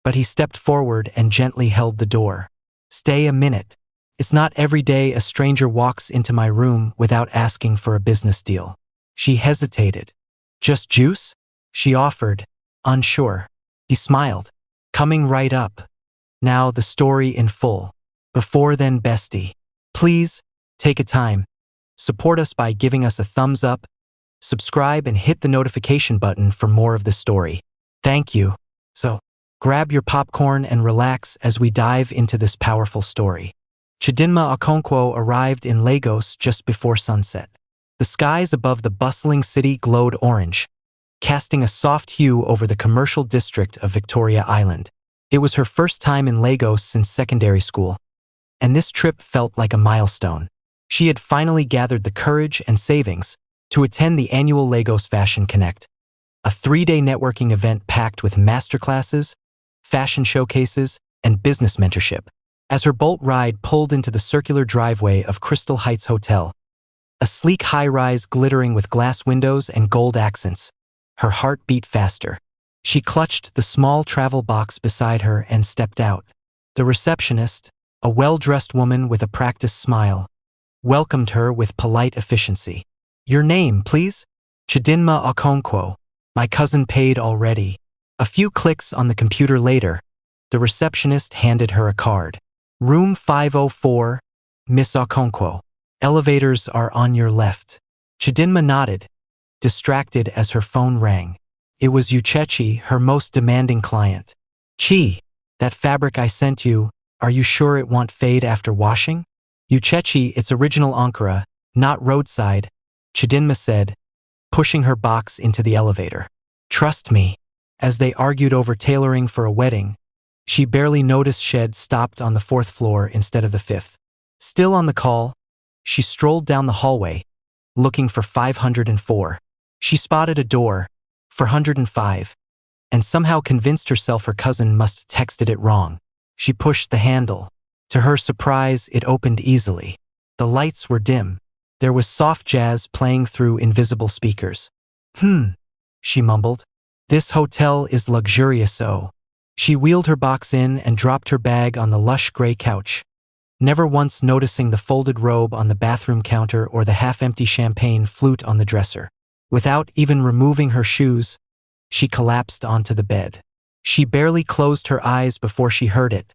but he stepped forward and gently held the door. Stay a minute. It's not every day a stranger walks into my room without asking for a business deal. She hesitated. Just juice? She offered, unsure. He smiled. Coming right up. Now the story in full. Before then, bestie. Please, take a time. Support us by giving us a thumbs up, subscribe, and hit the notification button for more of the story. Thank you. So, grab your popcorn and relax as we dive into this powerful story. Chidinma Okonkwo arrived in Lagos just before sunset. The skies above the bustling city glowed orange, casting a soft hue over the commercial district of Victoria Island. It was her first time in Lagos since secondary school, and this trip felt like a milestone. She had finally gathered the courage and savings to attend the annual Lagos Fashion Connect, a 3-day networking event packed with masterclasses, fashion showcases, and business mentorship. As her Bolt ride pulled into the circular driveway of Crystal Heights Hotel, a sleek high-rise glittering with glass windows and gold accents, her heart beat faster. She clutched the small travel box beside her and stepped out. The receptionist, a well-dressed woman with a practiced smile, welcomed her with polite efficiency. Your name, please? Chidinma Okonkwo. My cousin paid already. A few clicks on the computer later, the receptionist handed her a card. Room 504, Miss Okonkwo. Elevators are on your left. Chidinma nodded, distracted as her phone rang. It was Uchechi, her most demanding client. Chi, that fabric I sent you, are you sure it won't fade after washing? Uchechi, it's original Ankara, not roadside, Chidinma said, pushing her box into the elevator. Trust me. As they argued over tailoring for a wedding, she barely noticed Shed stopped on the 4th floor instead of the 5th. Still on the call, she strolled down the hallway, looking for 504. She spotted a door, 405, and somehow convinced herself her cousin must have texted it wrong. She pushed the handle. To her surprise, it opened easily. The lights were dim. There was soft jazz playing through invisible speakers. She mumbled. This hotel is luxurious. She wheeled her box in and dropped her bag on the lush gray couch, never once noticing the folded robe on the bathroom counter or the half-empty champagne flute on the dresser. Without even removing her shoes, she collapsed onto the bed. She barely closed her eyes before she heard it.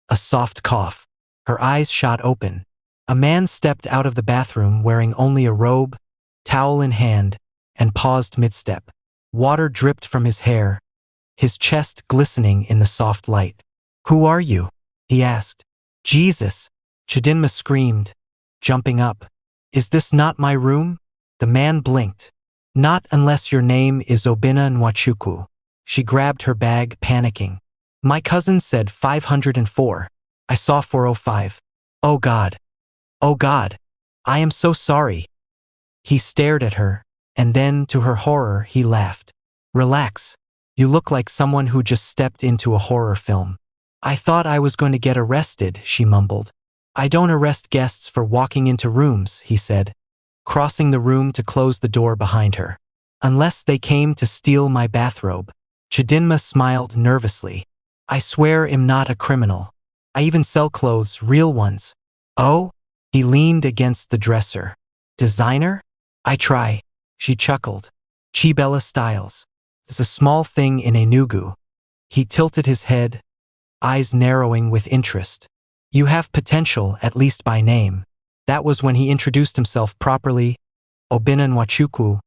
A soft cough. Her eyes shot open. A man stepped out of the bathroom wearing only a robe, towel in hand, and paused mid-step. Water dripped from his hair, his chest glistening in the soft light. Who are you? He asked. Jesus! Chidinma screamed, jumping up. Is this not my room? The man blinked. Not unless your name is Obinna Nwachukwu. She grabbed her bag, panicking. My cousin said 504. I saw 405. Oh God. Oh God. I am so sorry. He stared at her, and then, to her horror, he laughed. Relax. You look like someone who just stepped into a horror film. I thought I was going to get arrested, she mumbled. I don't arrest guests for walking into rooms, he said, crossing the room to close the door behind her. Unless they came to steal my bathrobe. Chidinma smiled nervously. I swear I'm not a criminal. I even sell clothes, real ones. Oh? He leaned against the dresser. Designer? I try. She chuckled. Chibella Styles. It's a small thing in Enugu. He tilted his head, eyes narrowing with interest. You have potential, at least by name. That was when he introduced himself properly. Obinna Nwachukwu,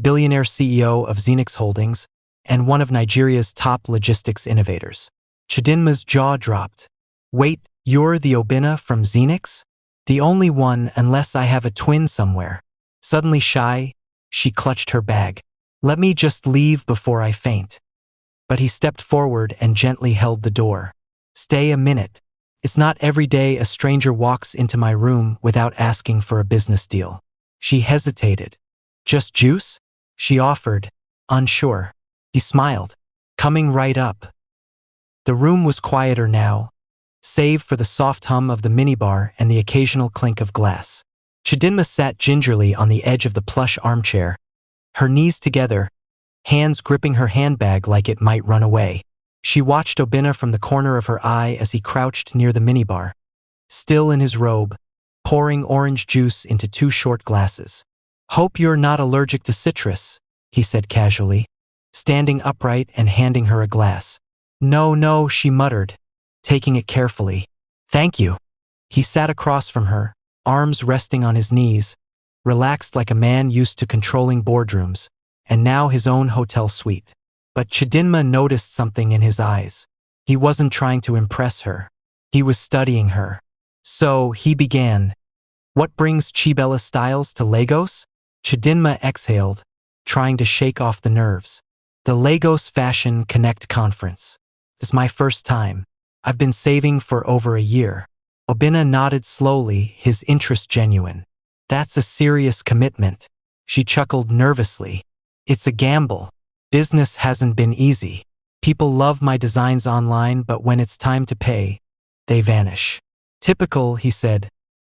billionaire CEO of Xenix Holdings, and one of Nigeria's top logistics innovators. Chidinma's jaw dropped. Wait, you're the Obinna from Xenix? The only one, unless I have a twin somewhere. Suddenly shy, she clutched her bag. Let me just leave before I faint. But he stepped forward and gently held the door. Stay a minute. It's not every day a stranger walks into my room without asking for a business deal. She hesitated. Just juice? She offered, unsure. He smiled. Coming right up. The room was quieter now, save for the soft hum of the minibar and the occasional clink of glass. Chidinma sat gingerly on the edge of the plush armchair, her knees together, hands gripping her handbag like it might run away. She watched Obina from the corner of her eye as he crouched near the minibar, still in his robe, pouring orange juice into 2 short glasses. "Hope you're not allergic to citrus," he said casually, standing upright and handing her a glass. "No, no," she muttered, taking it carefully. "Thank you." He sat across from her, arms resting on his knees, relaxed like a man used to controlling boardrooms, and now his own hotel suite. But Chidinma noticed something in his eyes. He wasn't trying to impress her. He was studying her. So he began. "What brings Chibella Styles to Lagos?" Chidinma exhaled, trying to shake off the nerves. "The Lagos Fashion Connect Conference. It's my first time. I've been saving for over a year." Obina nodded slowly, his interest genuine. "That's a serious commitment." She chuckled nervously. "It's a gamble. Business hasn't been easy. People love my designs online, but when it's time to pay, they vanish." "Typical," he said,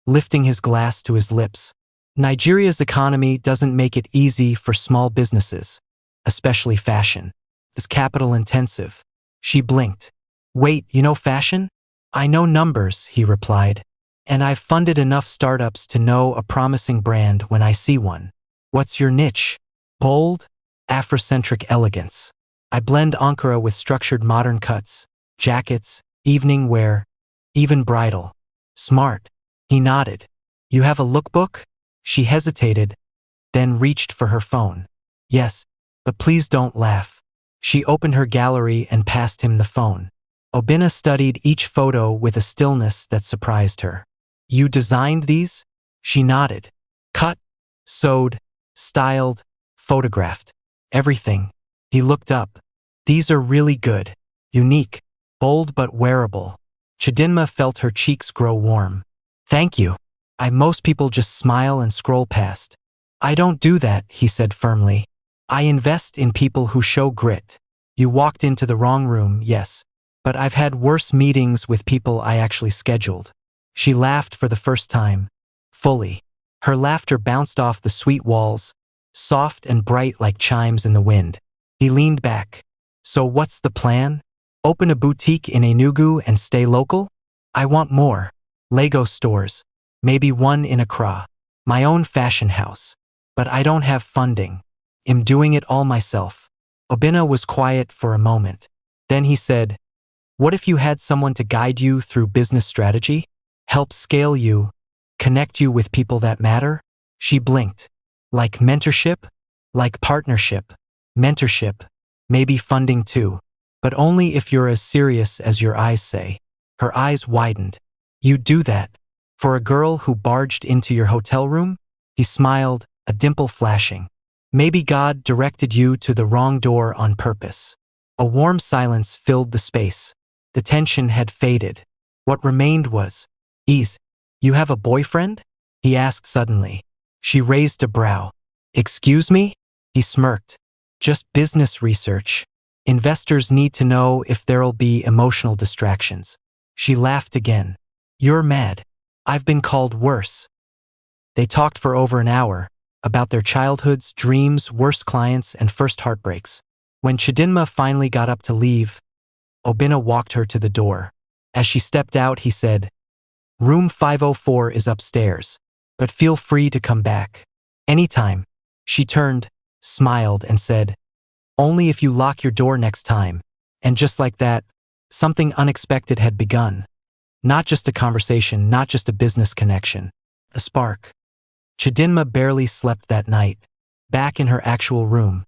lifting his glass to his lips. "Nigeria's economy doesn't make it easy for small businesses, especially fashion. It's capital intensive." She blinked. "Wait, you know fashion?" "I know numbers," he replied, "and I've funded enough startups to know a promising brand when I see one." "What's your niche?" "Bold, Afrocentric elegance. I blend Ankara with structured modern cuts, jackets, evening wear, even bridal." "Smart." He nodded. "You have a lookbook?" She hesitated, then reached for her phone. "Yes, but please don't laugh." She opened her gallery and passed him the phone. Obina studied each photo with a stillness that surprised her. "You designed these?" She nodded. "Cut, sewed, styled, photographed. Everything." He looked up. "These are really good. Unique, bold but wearable." Chidinma felt her cheeks grow warm. "Thank you. Most people just smile and scroll past." "I don't do that," he said firmly. "I invest in people who show grit. You walked into the wrong room, yes, but I've had worse meetings with people I actually scheduled." She laughed for the first time, fully. Her laughter bounced off the sweet walls, soft and bright like chimes in the wind. He leaned back. "So what's the plan? Open a boutique in Enugu and stay local?" "I want more. Lagos stores. Maybe one in Accra. My own fashion house. But I don't have funding. I'm doing it all myself." Obina was quiet for a moment. Then he said, "What if you had someone to guide you through business strategy? Help scale you, connect you with people that matter?" She blinked. "Like mentorship? Like partnership?" "Mentorship. Maybe funding too. But only if you're as serious as your eyes say." Her eyes widened. "You do that? For a girl who barged into your hotel room?" He smiled, a dimple flashing. "Maybe God directed you to the wrong door on purpose." A warm silence filled the space. The tension had faded. What remained was ease. "You have a boyfriend?" he asked suddenly. She raised a brow. "Excuse me?" He smirked. "Just business research. Investors need to know if there'll be emotional distractions." She laughed again. "You're mad. I've been called worse." They talked for over an hour, about their childhoods, dreams, worst clients, and first heartbreaks. When Chidinma finally got up to leave, Obina walked her to the door. As she stepped out, he said, "Room 504 is upstairs, but feel free to come back. Anytime." She turned, smiled, and said, "Only if you lock your door next time." And just like that, something unexpected had begun. Not just a conversation, not just a business connection. A spark. Chidinma barely slept that night, back in her actual room.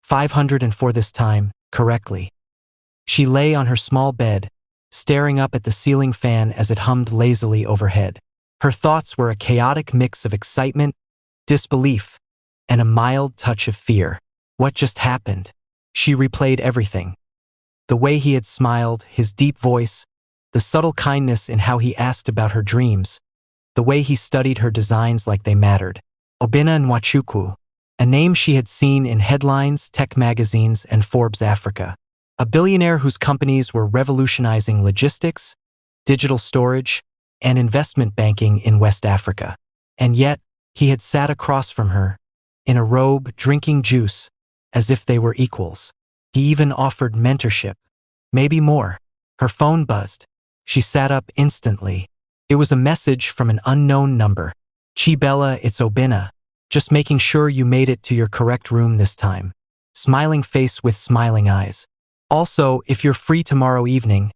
504 this time, correctly. She lay on her small bed, staring up at the ceiling fan as it hummed lazily overhead. Her thoughts were a chaotic mix of excitement, disbelief, and a mild touch of fear. What just happened? She replayed everything. The way he had smiled, his deep voice, the subtle kindness in how he asked about her dreams, the way he studied her designs like they mattered. Obina Nwachukwu, a name she had seen in headlines, tech magazines, and Forbes Africa. A billionaire whose companies were revolutionizing logistics, digital storage, and investment banking in West Africa. And yet, he had sat across from her, in a robe, drinking juice, as if they were equals. He even offered mentorship. Maybe more. Her phone buzzed. She sat up instantly. It was a message from an unknown number. Chibella, it's Obina. Just making sure you made it to your correct room this time. Smiling face with smiling eyes. Also, if you're free tomorrow evening,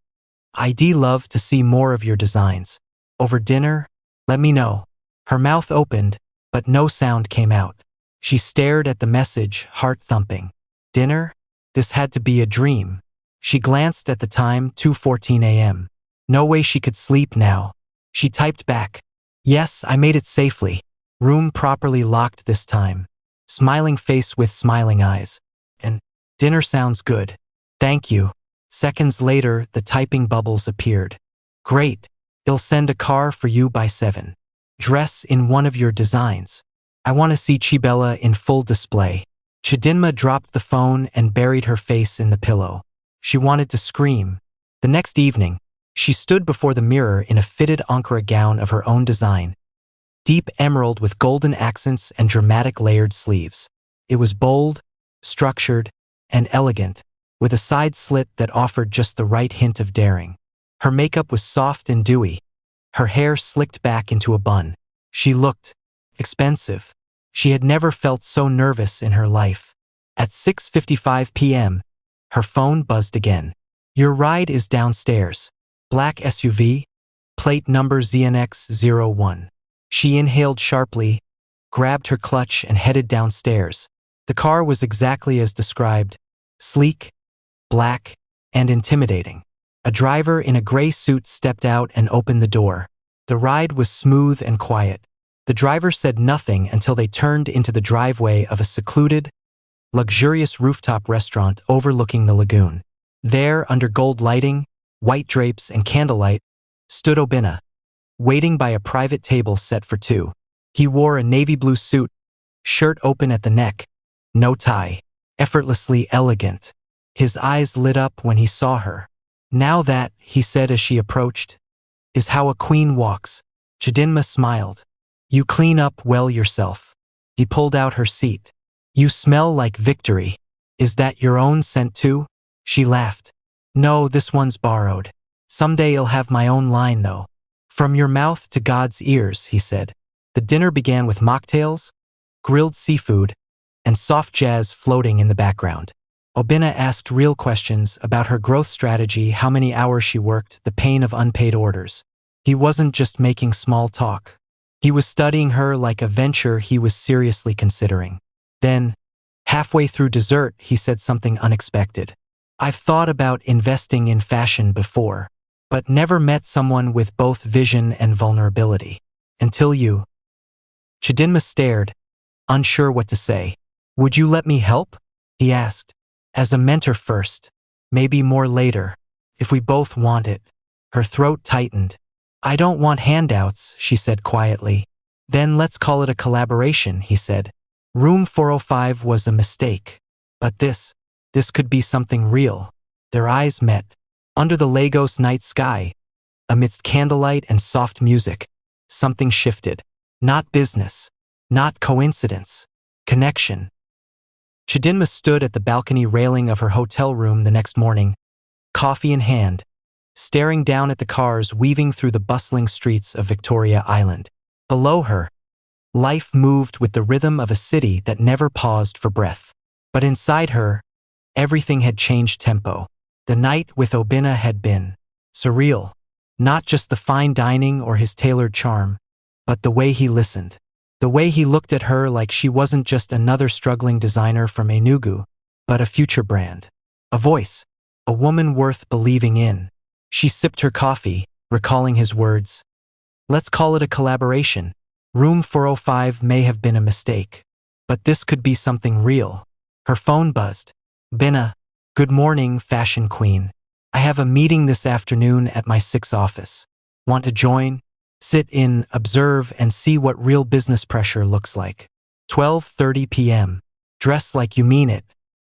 I'd love to see more of your designs. Over dinner? Let me know. Her mouth opened, but no sound came out. She stared at the message, heart thumping. Dinner? This had to be a dream. She glanced at the time, 2:14 a.m. No way she could sleep now. She typed back. Yes, I made it safely. Room properly locked this time. Smiling face with smiling eyes. And dinner sounds good. Thank you. Seconds later, the typing bubbles appeared. Great. I'll send a car for you by 7. Dress in one of your designs. I want to see Chibella in full display. Chidinma dropped the phone and buried her face in the pillow. She wanted to scream. The next evening, she stood before the mirror in a fitted Ankara gown of her own design. Deep emerald with golden accents and dramatic layered sleeves. It was bold, structured, and elegant, with a side slit that offered just the right hint of daring. Her makeup was soft and dewy. Her hair slicked back into a bun. She looked expensive. She had never felt so nervous in her life. At 6:55 p.m., her phone buzzed again. Your ride is downstairs. Black SUV, plate number ZNX01. She inhaled sharply, grabbed her clutch and headed downstairs. The car was exactly as described, sleek, black, and intimidating. A driver in a gray suit stepped out and opened the door. The ride was smooth and quiet. The driver said nothing until they turned into the driveway of a secluded, luxurious rooftop restaurant overlooking the lagoon. There, under gold lighting, white drapes, and candlelight, stood Obina, waiting by a private table set for 2. He wore a navy blue suit, shirt open at the neck, no tie, effortlessly elegant. His eyes lit up when he saw her. Now that, he said as she approached, is how a queen walks. Chidinma smiled. You clean up well yourself. He pulled out her seat. You smell like victory. Is that your own scent too? She laughed. No, this one's borrowed. Someday I'll have my own line though. From your mouth to God's ears, he said. The dinner began with mocktails, grilled seafood, and soft jazz floating in the background. Obina asked real questions about her growth strategy, how many hours she worked, the pain of unpaid orders. He wasn't just making small talk. He was studying her like a venture he was seriously considering. Then, halfway through dessert, he said something unexpected. I've thought about investing in fashion before, but never met someone with both vision and vulnerability. Until you. Chidinma stared, unsure what to say. Would you let me help? He asked. As a mentor first, maybe more later, if we both want it. Her throat tightened. I don't want handouts, she said quietly. Then let's call it a collaboration, he said. Room 405 was a mistake. But this could be something real. Their eyes met. Under the Lagos night sky, amidst candlelight and soft music, something shifted. Not business. Not coincidence. Connection. Chidinma stood at the balcony railing of her hotel room the next morning, coffee in hand, staring down at the cars weaving through the bustling streets of Victoria Island. Below her, life moved with the rhythm of a city that never paused for breath. But inside her, everything had changed tempo. The night with Obina had been surreal. Not just the fine dining or his tailored charm, but the way he listened. The way he looked at her like she wasn't just another struggling designer from Enugu, but a future brand. A voice. A woman worth believing in. She sipped her coffee, recalling his words. Let's call it a collaboration. Room 405 may have been a mistake, but this could be something real. Her phone buzzed. Bina, good morning, fashion queen. I have a meeting this afternoon at my 6 office. Want to join? Sit in, observe, and see what real business pressure looks like. 12:30 p.m. Dress like you mean it.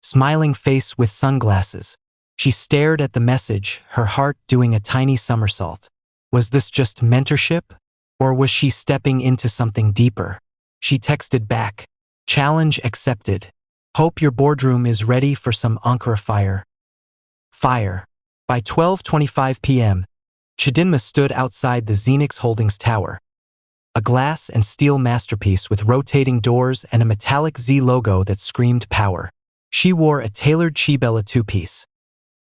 Smiling face with sunglasses. She stared at the message, her heart doing a tiny somersault. Was this just mentorship? Or was she stepping into something deeper? She texted back. Challenge accepted. Hope your boardroom is ready for some Ankara fire. Fire. By 12:25 p.m., Chidinma stood outside the Xenix Holdings tower, a glass and steel masterpiece with rotating doors and a metallic Z logo that screamed power. She wore a tailored Chibella two-piece,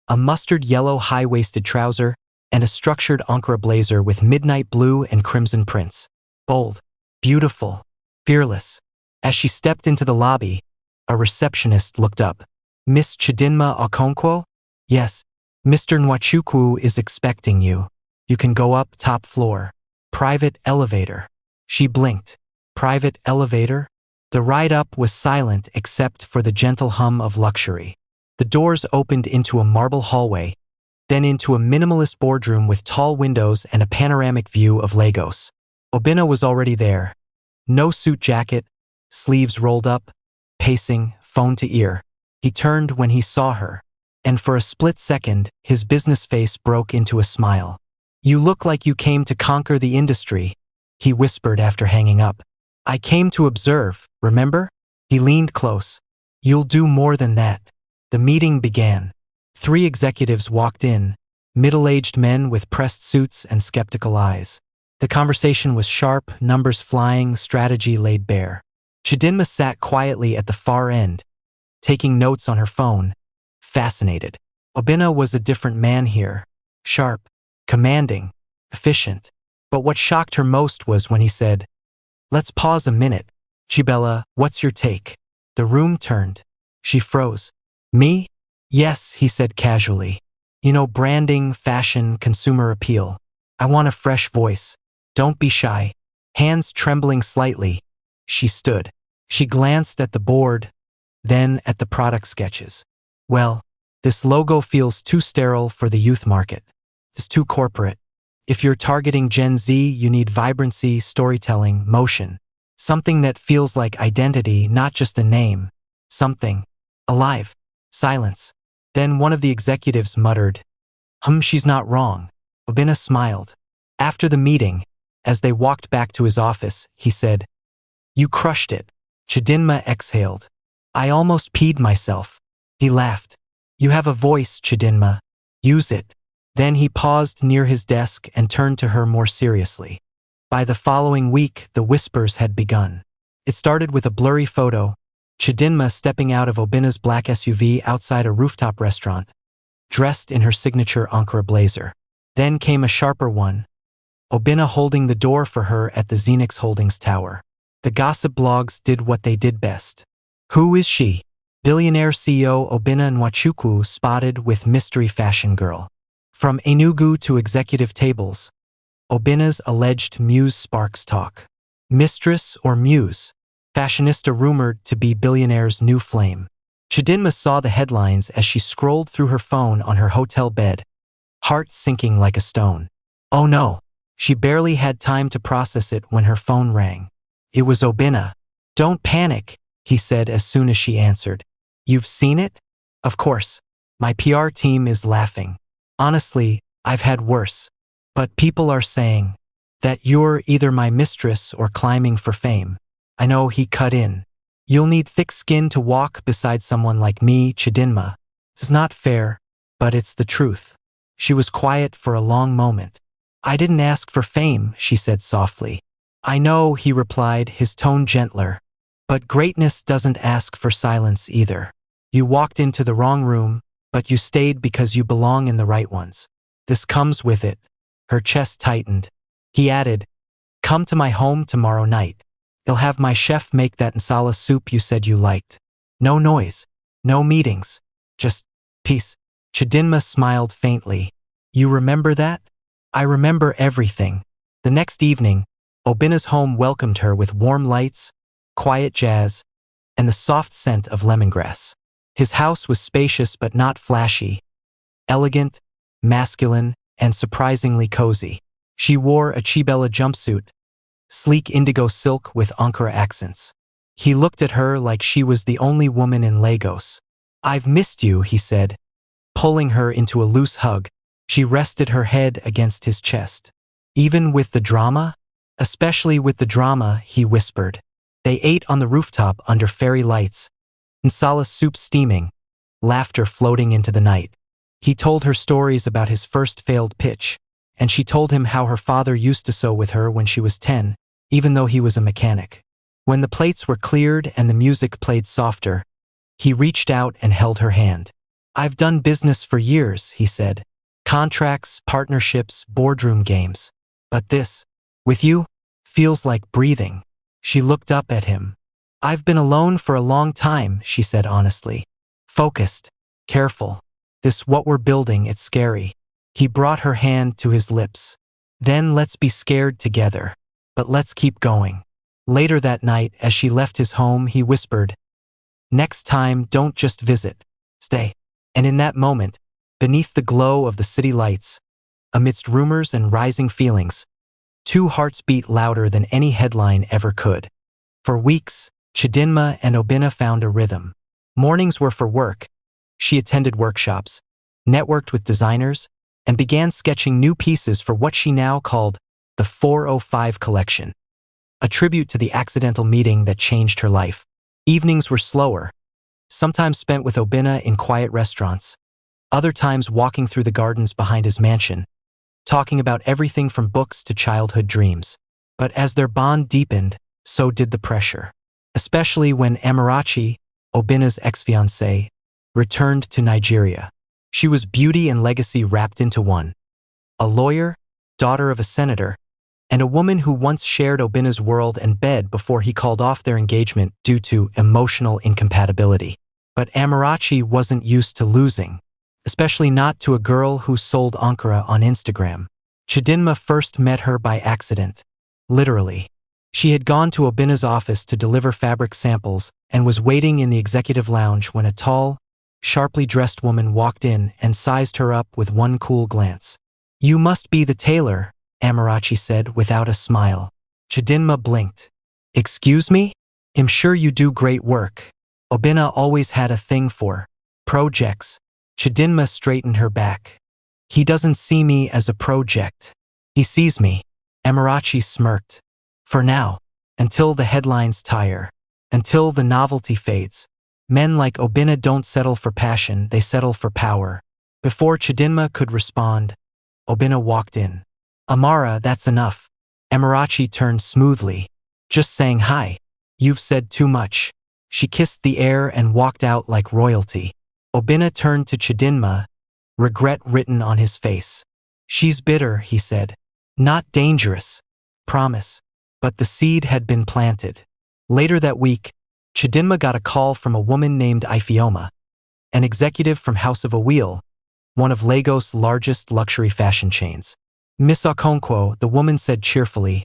a mustard yellow high-waisted trouser, and a structured Ankara blazer with midnight blue and crimson prints. Bold, beautiful, fearless. As she stepped into the lobby, a receptionist looked up. "Miss Chidinma Okonkwo?" "Yes, Mr. Nwachukwu is expecting you. You can go up top floor. Private elevator." She blinked. Private elevator? The ride-up was silent except for the gentle hum of luxury. The doors opened into a marble hallway, then into a minimalist boardroom with tall windows and a panoramic view of Lagos. Obinna was already there. No suit jacket, sleeves rolled up, pacing, phone to ear. He turned when he saw her, and for a split second, his business face broke into a smile. "You look like you came to conquer the industry," he whispered after hanging up. "I came to observe, remember?" He leaned close. "You'll do more than that." The meeting began. 3 executives walked in, middle-aged men with pressed suits and skeptical eyes. The conversation was sharp, numbers flying, strategy laid bare. Chidinma sat quietly at the far end, taking notes on her phone, fascinated. Obinna was a different man here. Sharp, commanding, efficient. But what shocked her most was when he said, "Let's pause a minute. Chibella, what's your take?" The room turned. She froze. "Me? Yes," he said casually. "You know, branding, fashion, consumer appeal. I want a fresh voice. Don't be shy." Hands trembling slightly, she stood. She glanced at the board, then at the product sketches. "Well, this logo feels too sterile for the youth market. It's too corporate. If you're targeting Gen Z, you need vibrancy, storytelling, motion. Something that feels like identity, not just a name. Something alive." Silence. Then one of the executives muttered, She's not wrong." Obinna smiled. After the meeting, as they walked back to his office, he said, "You crushed it." Chidinma exhaled. "I almost peed myself." He laughed. "You have a voice, Chidinma. Use it." Then he paused near his desk and turned to her more seriously. By the following week, the whispers had begun. It started with a blurry photo, Chidinma stepping out of Obinna's black SUV outside a rooftop restaurant, dressed in her signature Ankara blazer. Then came a sharper one, Obinna holding the door for her at the Xenix Holdings tower. The gossip blogs did what they did best. Who is she? Billionaire CEO Obinna Nwachukwu spotted with mystery fashion girl. From Enugu to executive tables, Obinna's alleged muse sparks talk. Mistress or muse? Fashionista rumored to be billionaire's new flame. Chidinma saw the headlines as she scrolled through her phone on her hotel bed, heart sinking like a stone. Oh no! She barely had time to process it when her phone rang. It was Obinna. "Don't panic," he said as soon as she answered. "You've seen it?" "Of course. My PR team is laughing. Honestly, I've had worse. But people are saying that you're either my mistress or climbing for fame." I know, he cut in. "You'll need thick skin to walk beside someone like me, Chidinma. It's not fair, but it's the truth." She was quiet for a long moment. "I didn't ask for fame," she said softly. "I know," he replied, his tone gentler. "But greatness doesn't ask for silence either. You walked into the wrong room, but you stayed because you belong in the right ones. This comes with it." Her chest tightened. He added, "Come to my home tomorrow night. You'll have my chef make that nsala soup you said you liked. No noise, no meetings, just peace." Chidinma smiled faintly. "You remember that?" "I remember everything." The next evening, Obinna's home welcomed her with warm lights, quiet jazz, and the soft scent of lemongrass. His house was spacious but not flashy, elegant, masculine, and surprisingly cozy. She wore a Chibella jumpsuit, sleek indigo silk with Ankara accents. He looked at her like she was the only woman in Lagos. "I've missed you," he said, pulling her into a loose hug. She rested her head against his chest. "Even with the drama?" "Especially with the drama," he whispered. They ate on the rooftop under fairy lights, nsala soup steaming, laughter floating into the night. He told her stories about his first failed pitch, and she told him how her father used to sew with her when she was 10, even though he was a mechanic. When the plates were cleared and the music played softer, he reached out and held her hand. "I've done business for years," he said. "Contracts, partnerships, boardroom games. But this, with you, feels like breathing." She looked up at him. "I've been alone for a long time," she said honestly. "Focused, careful. This what we're building, it's scary." He brought her hand to his lips. "Then let's be scared together. But let's keep going." Later that night, as she left his home, he whispered, "Next time, don't just visit. Stay." And in that moment, beneath the glow of the city lights, amidst rumors and rising feelings, two hearts beat louder than any headline ever could. For weeks, Chidinma and Obinna found a rhythm. Mornings were for work. She attended workshops, networked with designers, and began sketching new pieces for what she now called the 405 collection, a tribute to the accidental meeting that changed her life. Evenings were slower, sometimes spent with Obinna in quiet restaurants, other times walking through the gardens behind his mansion, talking about everything from books to childhood dreams. But as their bond deepened, so did the pressure. Especially when Amarachi, Obinna's ex-fiancée, returned to Nigeria. She was beauty and legacy wrapped into one. A lawyer, daughter of a senator, and a woman who once shared Obinna's world and bed before he called off their engagement due to emotional incompatibility. But Amarachi wasn't used to losing, especially not to a girl who sold Ankara on Instagram. Chidinma first met her by accident. Literally. She had gone to Obinna's office to deliver fabric samples and was waiting in the executive lounge when a tall, sharply dressed woman walked in and sized her up with one cool glance. "You must be the tailor," Amarachi said without a smile. Chidinma blinked. "Excuse me? I'm sure you do great work." Obinna always had a thing for projects. Chidinma straightened her back. "He doesn't see me as a project. He sees me." Amarachi smirked. "For now, until the headlines tire, until the novelty fades. Men like Obinna don't settle for passion, they settle for power." Before Chidinma could respond, Obinna walked in. "Amara, that's enough." Amarachi turned smoothly. "Just saying hi. You've said too much." She kissed the air and walked out like royalty. Obinna turned to Chidinma, regret written on his face. "She's bitter," he said. "Not dangerous. Promise." But the seed had been planted. Later that week, Chidinma got a call from a woman named Ifeoma, an executive from House of a Wheel, one of Lagos' largest luxury fashion chains. "Miss Okonkwo," the woman said cheerfully,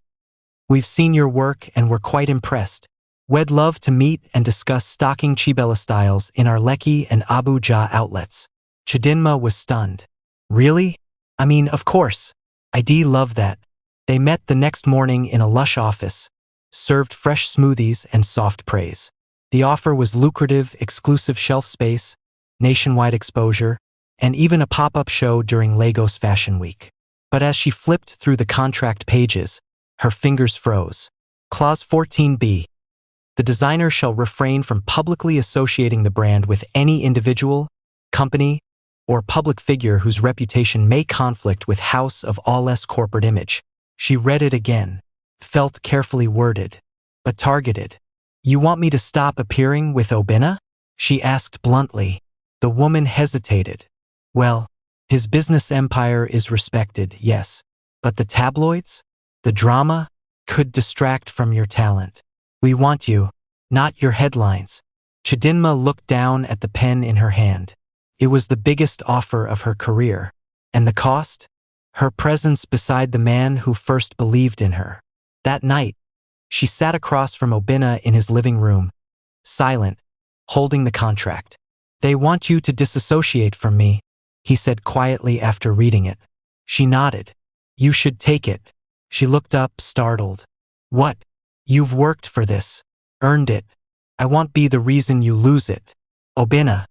"we've seen your work and we're quite impressed. We'd love to meet and discuss stocking Chibella styles in our Lekki and Abuja outlets." Chidinma was stunned. "Really? I mean, of course. I'd love that." They met the next morning in a lush office, served fresh smoothies and soft praise. The offer was lucrative, exclusive shelf space, nationwide exposure, and even a pop-up show during Lagos Fashion Week. But as she flipped through the contract pages, her fingers froze. Clause 14b. The designer shall refrain from publicly associating the brand with any individual, company, or public figure whose reputation may conflict with House of All's corporate image. She read it again, felt carefully worded, but targeted. "You want me to stop appearing with Obinna?" she asked bluntly. The woman hesitated. "Well, his business empire is respected, yes. But the tabloids? The drama? Could distract from your talent. We want you, not your headlines." Chidinma looked down at the pen in her hand. It was the biggest offer of her career. And the cost? Her presence beside the man who first believed in her. That night, she sat across from Obinna in his living room, silent, holding the contract. "They want you to disassociate from me," he said quietly after reading it. She nodded. "You should take it." She looked up, startled. "What? You've worked for this, earned it. I won't be the reason you lose it." "Obinna,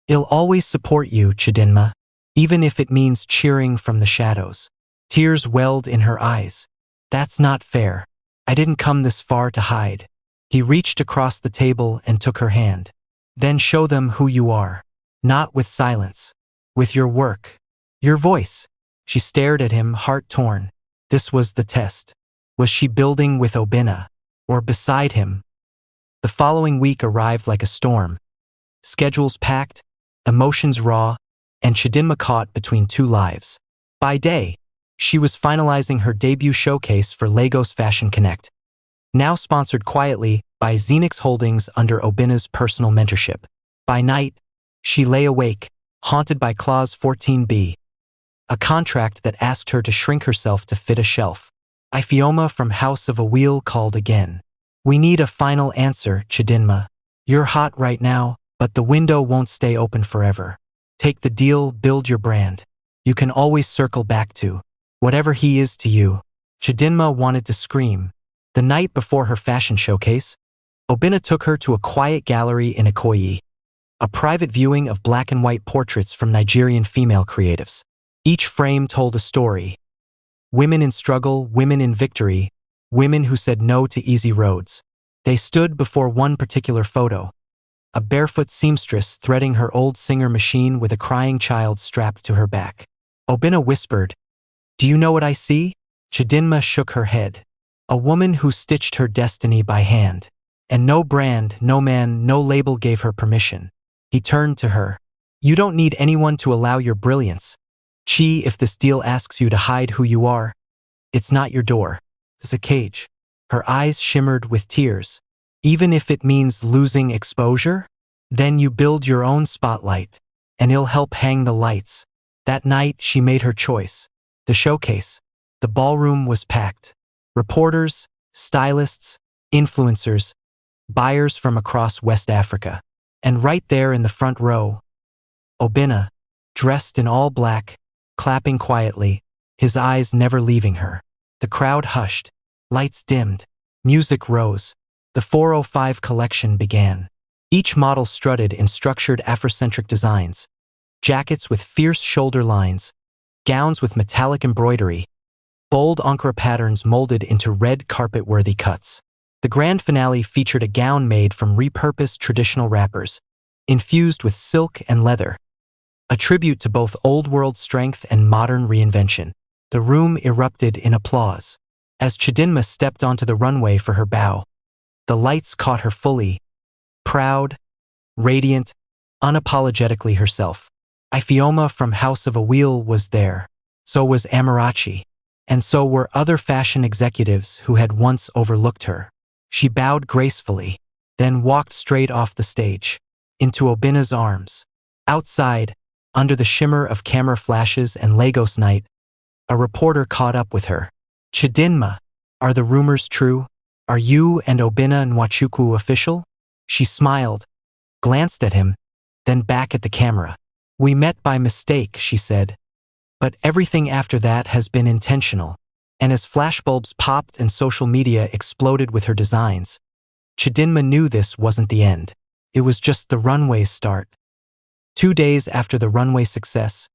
I'll always support you, Chidinma, even if it means cheering from the shadows." Tears welled in her eyes. "That's not fair. I didn't come this far to hide." He reached across the table and took her hand. "Then show them who you are." "Not with silence." With your work. Your voice. She stared at him, heart torn. This was the test. Was she building with Obina? Or beside him? The following week arrived like a storm. Schedules packed, emotions raw, and Chidinma caught between two lives. By day, she was finalizing her debut showcase for Lagos Fashion Connect, now sponsored quietly by Xenix Holdings under Obina's personal mentorship. By night, she lay awake, haunted by Clause 14b, a contract that asked her to shrink herself to fit a shelf. Ifioma from House of a Wheel called again. We need a final answer, Chidinma. You're hot right now, but the window won't stay open forever. Take the deal, build your brand. You can always circle back to whatever he is to you. Chidinma wanted to scream. The night before her fashion showcase, Obina took her to a quiet gallery in Ikoyi, a private viewing of black and white portraits from Nigerian female creatives. Each frame told a story. Women in struggle, women in victory, women who said no to easy roads. They stood before one particular photo, a barefoot seamstress threading her old Singer machine with a crying child strapped to her back. Obina whispered, "Do you know what I see?" Chidinma shook her head. A woman who stitched her destiny by hand. And no brand, no man, no label gave her permission. He turned to her. You don't need anyone to allow your brilliance. Chi, if this deal asks you to hide who you are, it's not your door. It's a cage. Her eyes shimmered with tears. Even if it means losing exposure, then you build your own spotlight, and it'll help hang the lights. That night, she made her choice. The showcase. The ballroom was packed. Reporters, stylists, influencers, buyers from across West Africa. And right there in the front row, Obina, dressed in all black, clapping quietly, his eyes never leaving her. The crowd hushed, lights dimmed, music rose. The 405 collection began. Each model strutted in structured Afrocentric designs, jackets with fierce shoulder lines, gowns with metallic embroidery, bold Ankara patterns molded into red carpet-worthy cuts. The grand finale featured a gown made from repurposed traditional wrappers, infused with silk and leather, a tribute to both old-world strength and modern reinvention. The room erupted in applause. As Chidinma stepped onto the runway for her bow, the lights caught her fully, proud, radiant, unapologetically herself. Ifioma from House of a Wheel was there. So was Amarachi. And so were other fashion executives who had once overlooked her. She bowed gracefully, then walked straight off the stage, into Obina's arms. Outside, under the shimmer of camera flashes and Lagos night, a reporter caught up with her. Chidinma, are the rumors true? Are you and Obina Nwachukwu official? She smiled, glanced at him, then back at the camera. We met by mistake, she said. But everything after that has been intentional. And as flashbulbs popped and social media exploded with her designs, Chidinma knew this wasn't the end. It was just the runway's start. 2 days after the runway success,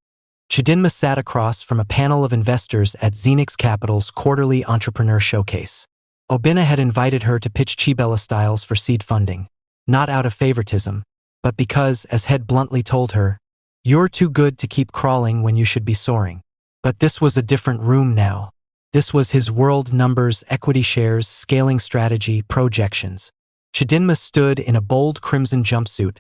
Chidinma sat across from a panel of investors at Xenix Capital's quarterly entrepreneur showcase. Obina had invited her to pitch Chibella Styles for seed funding, not out of favoritism, but because, as Head bluntly told her, you're too good to keep crawling when you should be soaring. But this was a different room now. This was his world: numbers, equity shares, scaling strategy, projections. Chidinma stood in a bold crimson jumpsuit,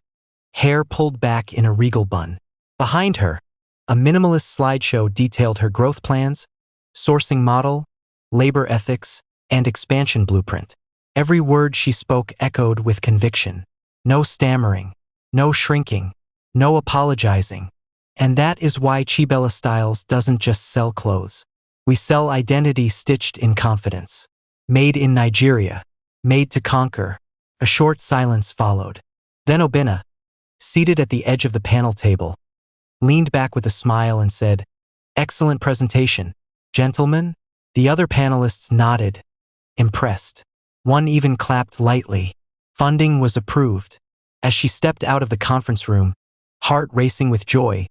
hair pulled back in a regal bun. Behind her, a minimalist slideshow detailed her growth plans, sourcing model, labor ethics, and expansion blueprint. Every word she spoke echoed with conviction. No stammering, no shrinking, no apologizing. And that is why Chibella Styles doesn't just sell clothes. We sell identity stitched in confidence. Made in Nigeria. Made to conquer. A short silence followed. Then Obina, seated at the edge of the panel table, leaned back with a smile and said, "Excellent presentation, gentlemen." The other panelists nodded, impressed. One even clapped lightly. Funding was approved. As she stepped out of the conference room, heart racing with joy,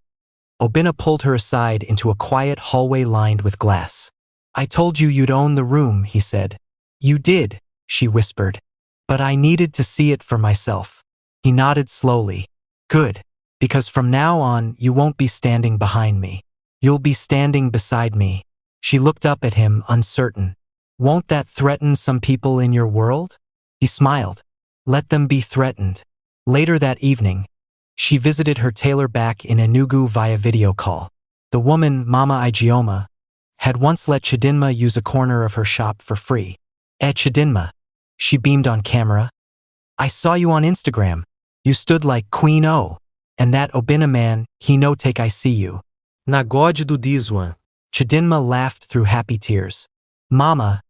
Obina pulled her aside into a quiet hallway lined with glass. "I told you you'd own the room," he said. "You did," she whispered. "But I needed to see it for myself." He nodded slowly. "Good. Because from now on, you won't be standing behind me. You'll be standing beside me. She looked up at him, uncertain. Won't that threaten some people in your world? He smiled. Let them be threatened. Later that evening, she visited her tailor back in Enugu via video call. The woman, Mama Ijeoma, had once let Chidinma use a corner of her shop for free. Chidinma, she beamed on camera. I saw you on Instagram. You stood like Queen O. And that Obina man, he no take I see you. Na God do Diswan. Chidinma laughed through happy tears. Mama,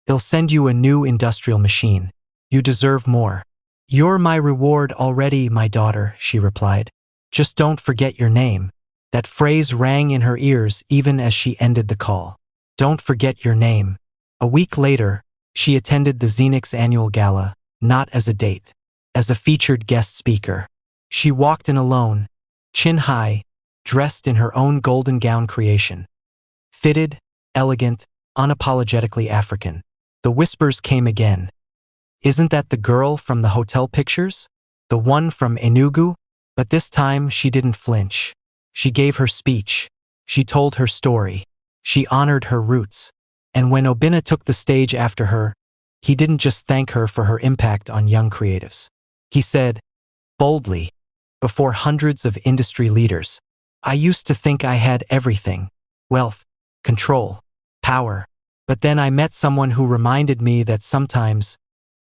they'll send you a new industrial machine. You deserve more. You're my reward already, my daughter, she replied. Just don't forget your name. That phrase rang in her ears even as she ended the call. Don't forget your name. A week later, she attended the Xenix annual gala, not as a date, as a featured guest speaker. She walked in alone, chin high, dressed in her own golden gown creation. Fitted, elegant, unapologetically African. The whispers came again. Isn't that the girl from the hotel pictures? The one from Enugu? But this time she didn't flinch. She gave her speech. She told her story. She honored her roots. And when Obina took the stage after her, he didn't just thank her for her impact on young creatives. He said, boldly, before hundreds of industry leaders, I used to think I had everything. Wealth, control, power. But then I met someone who reminded me that sometimes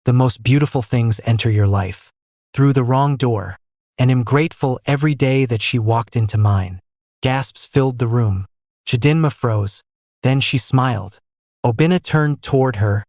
the most beautiful things enter your life through the wrong door, and am grateful every day that she walked into mine. Gasps filled the room. Chidinma froze. Then she smiled. Obina turned toward her,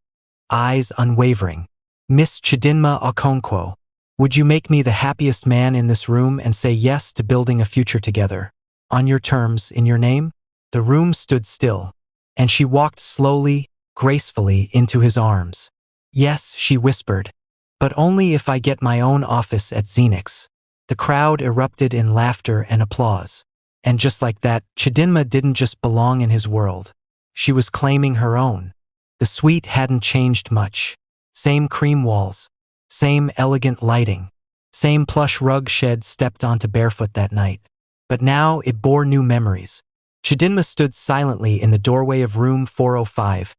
eyes unwavering. Miss Chidinma Okonkwo, would you make me the happiest man in this room and say yes to building a future together? On your terms, in your name? The room stood still, and she walked slowly, gracefully into his arms. Yes, she whispered, but only if I get my own office at Xenix. The crowd erupted in laughter and applause. And just like that, Chidinma didn't just belong in his world. She was claiming her own. The suite hadn't changed much. Same cream walls, same elegant lighting, same plush rug shed stepped onto barefoot that night. But now it bore new memories. Chidinma stood silently in the doorway of room 405,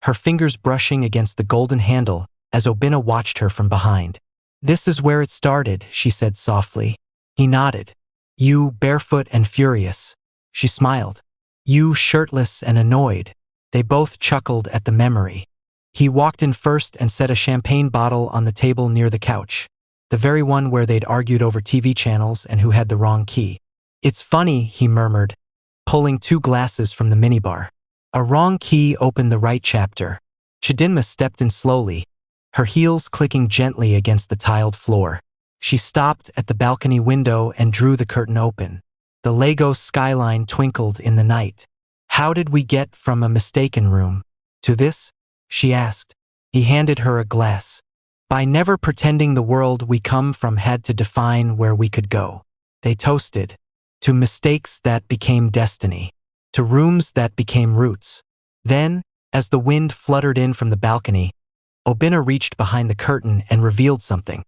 her fingers brushing against the golden handle as Obina watched her from behind. This is where it started, she said softly. He nodded. You, barefoot and furious. She smiled. You, shirtless and annoyed. They both chuckled at the memory. He walked in first and set a champagne bottle on the table near the couch, the very one where they'd argued over TV channels and who had the wrong key. It's funny, he murmured, pulling 2 glasses from the minibar. A wrong key opened the right chapter. Chidinma stepped in slowly, her heels clicking gently against the tiled floor. She stopped at the balcony window and drew the curtain open. The Lagos skyline twinkled in the night. How did we get from a mistaken room to this? She asked. He handed her a glass. By never pretending the world we come from had to define where we could go. They toasted. To mistakes that became destiny. To rooms that became roots. Then, as the wind fluttered in from the balcony, Obina reached behind the curtain and revealed something.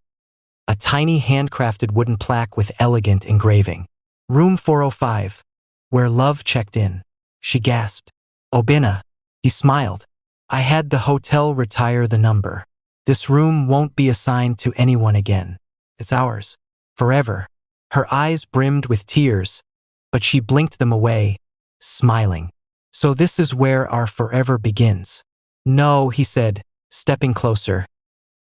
A tiny handcrafted wooden plaque with elegant engraving. Room 405, where love checked in. She gasped. Obina. He smiled. I had the hotel retire the number. This room won't be assigned to anyone again. It's ours. Forever. Her eyes brimmed with tears, but she blinked them away, smiling. So this is where our forever begins. No, he said, stepping closer.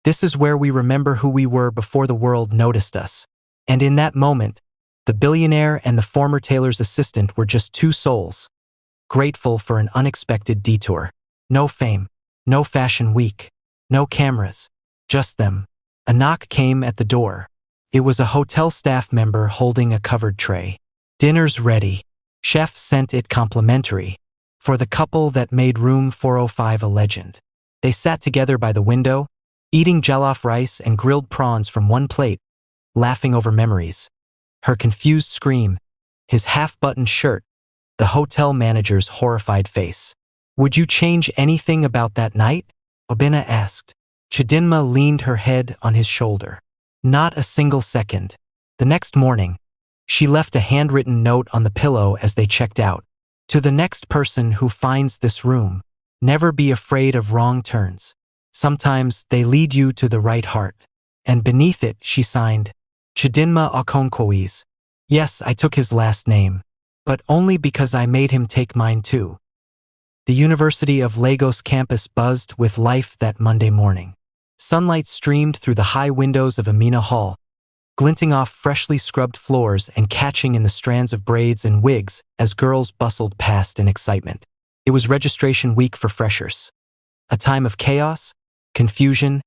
This is where we remember who we were before the world noticed us. And in that moment, the billionaire and the former tailor's assistant were just 2 souls, grateful for an unexpected detour. No fame, no fashion week, no cameras, just them. A knock came at the door. It was a hotel staff member holding a covered tray. Dinner's ready. Chef sent it complimentary. For the couple that made room 405 a legend. They sat together by the window, eating jollof rice and grilled prawns from one plate, laughing over memories. Her confused scream, his half-buttoned shirt, the hotel manager's horrified face. Would you change anything about that night? Obina asked. Chidinma leaned her head on his shoulder. Not a single second. The next morning, She left a handwritten note on the pillow as they checked out. To the next person who finds this room, never be afraid of wrong turns. Sometimes they lead you to the right heart. And beneath it, she signed, Chidinma Okonkwo's. Yes, I took his last name, but only because I made him take mine too. The University of Lagos campus buzzed with life that Monday morning. Sunlight streamed through the high windows of Amina Hall, glinting off freshly scrubbed floors and catching in the strands of braids and wigs as girls bustled past in excitement. It was registration week for freshers. A time of chaos, confusion,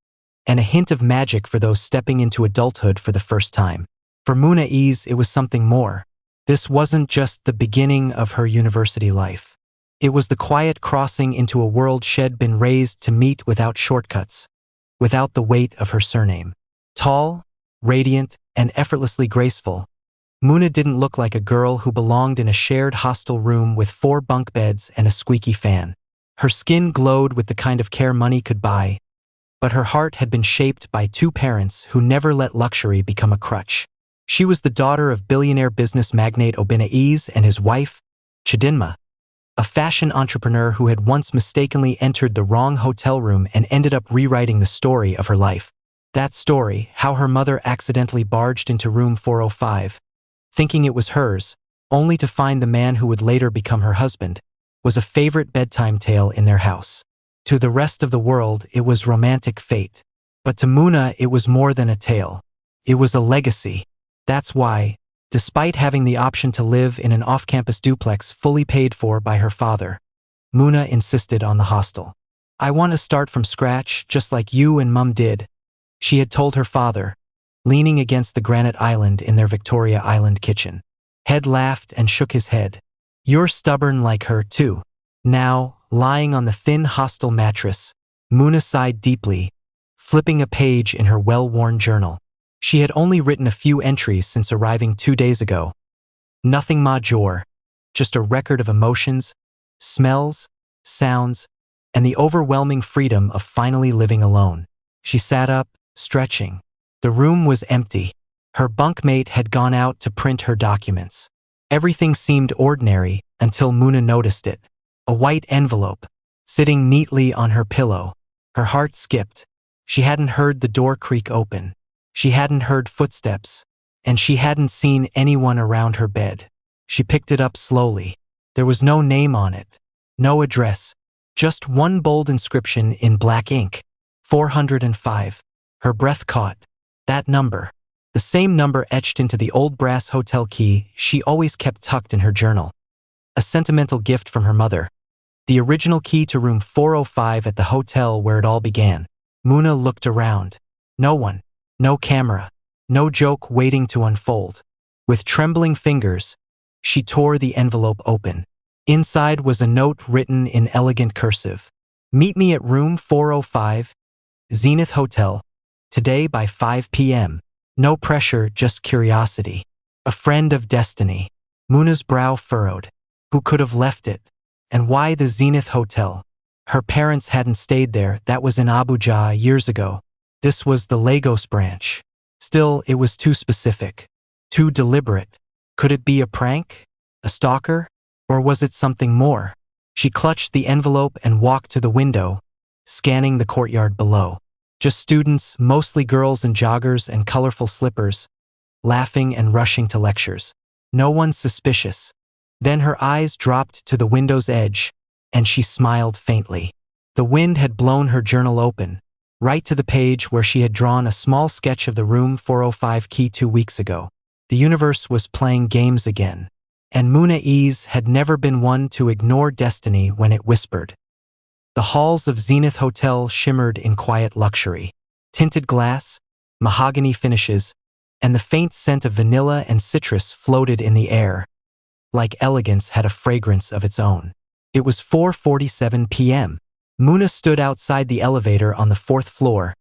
and a hint of magic for those stepping into adulthood for the first time. For Munaiz, it was something more. This wasn't just the beginning of her university life. It was the quiet crossing into a world she'd been raised to meet without shortcuts, without the weight of her surname. Tall, radiant, and effortlessly graceful, Muna didn't look like a girl who belonged in a shared hostel room with 4 bunk beds and a squeaky fan. Her skin glowed with the kind of care money could buy, but her heart had been shaped by 2 parents who never let luxury become a crutch. She was the daughter of billionaire business magnate Obinaiz and his wife, Chidinma, a fashion entrepreneur who had once mistakenly entered the wrong hotel room and ended up rewriting the story of her life. That story, how her mother accidentally barged into room 405, thinking it was hers, only to find the man who would later become her husband, was a favorite bedtime tale in their house. To the rest of the world, it was romantic fate. But to Muna, it was more than a tale. It was a legacy. That's why, despite having the option to live in an off-campus duplex fully paid for by her father, Muna insisted on the hostel. I want to start from scratch, just like you and Mum did, she had told her father, leaning against the granite island in their Victoria Island kitchen. Head laughed and shook his head. You're stubborn like her, too. Now, lying on the thin hostel mattress, Muna sighed deeply, flipping a page in her well-worn journal. She had only written a few entries since arriving 2 days ago. Nothing major, just a record of emotions, smells, sounds, and the overwhelming freedom of finally living alone. She sat up, stretching. The room was empty. Her bunkmate had gone out to print her documents. Everything seemed ordinary until Muna noticed it. A white envelope, sitting neatly on her pillow. Her heart skipped. She hadn't heard the door creak open. She hadn't heard footsteps, and she hadn't seen anyone around her bed. She picked it up slowly. There was no name on it, no address, just one bold inscription in black ink. 405. Her breath caught. That number. The same number etched into the old brass hotel key she always kept tucked in her journal. A sentimental gift from her mother. The original key to room 405 at the hotel where it all began. Muna looked around. No one. No camera. No joke waiting to unfold. With trembling fingers, she tore the envelope open. Inside was a note written in elegant cursive. Meet me at room 405, Zenith Hotel, today by 5 p.m. No pressure, just curiosity. A friend of destiny. Muna's brow furrowed. Who could have left it? And why the Zenith Hotel? Her parents hadn't stayed there, that was in Abuja years ago. This was the Lagos branch. Still, it was too specific. Too deliberate. Could it be a prank? A stalker? Or was it something more? She clutched the envelope and walked to the window, scanning the courtyard below. Just students, mostly girls in joggers and colorful slippers, laughing and rushing to lectures. No one suspicious. Then her eyes dropped to the window's edge, and she smiled faintly. The wind had blown her journal open, right to the page where she had drawn a small sketch of the room 405 key 2 weeks ago. The universe was playing games again, and Munaiz had never been one to ignore destiny when it whispered. The halls of Zenith Hotel shimmered in quiet luxury. Tinted glass, mahogany finishes, and the faint scent of vanilla and citrus floated in the air, like elegance had a fragrance of its own. It was 4:47 p.m. Muna stood outside the elevator on the 4th floor,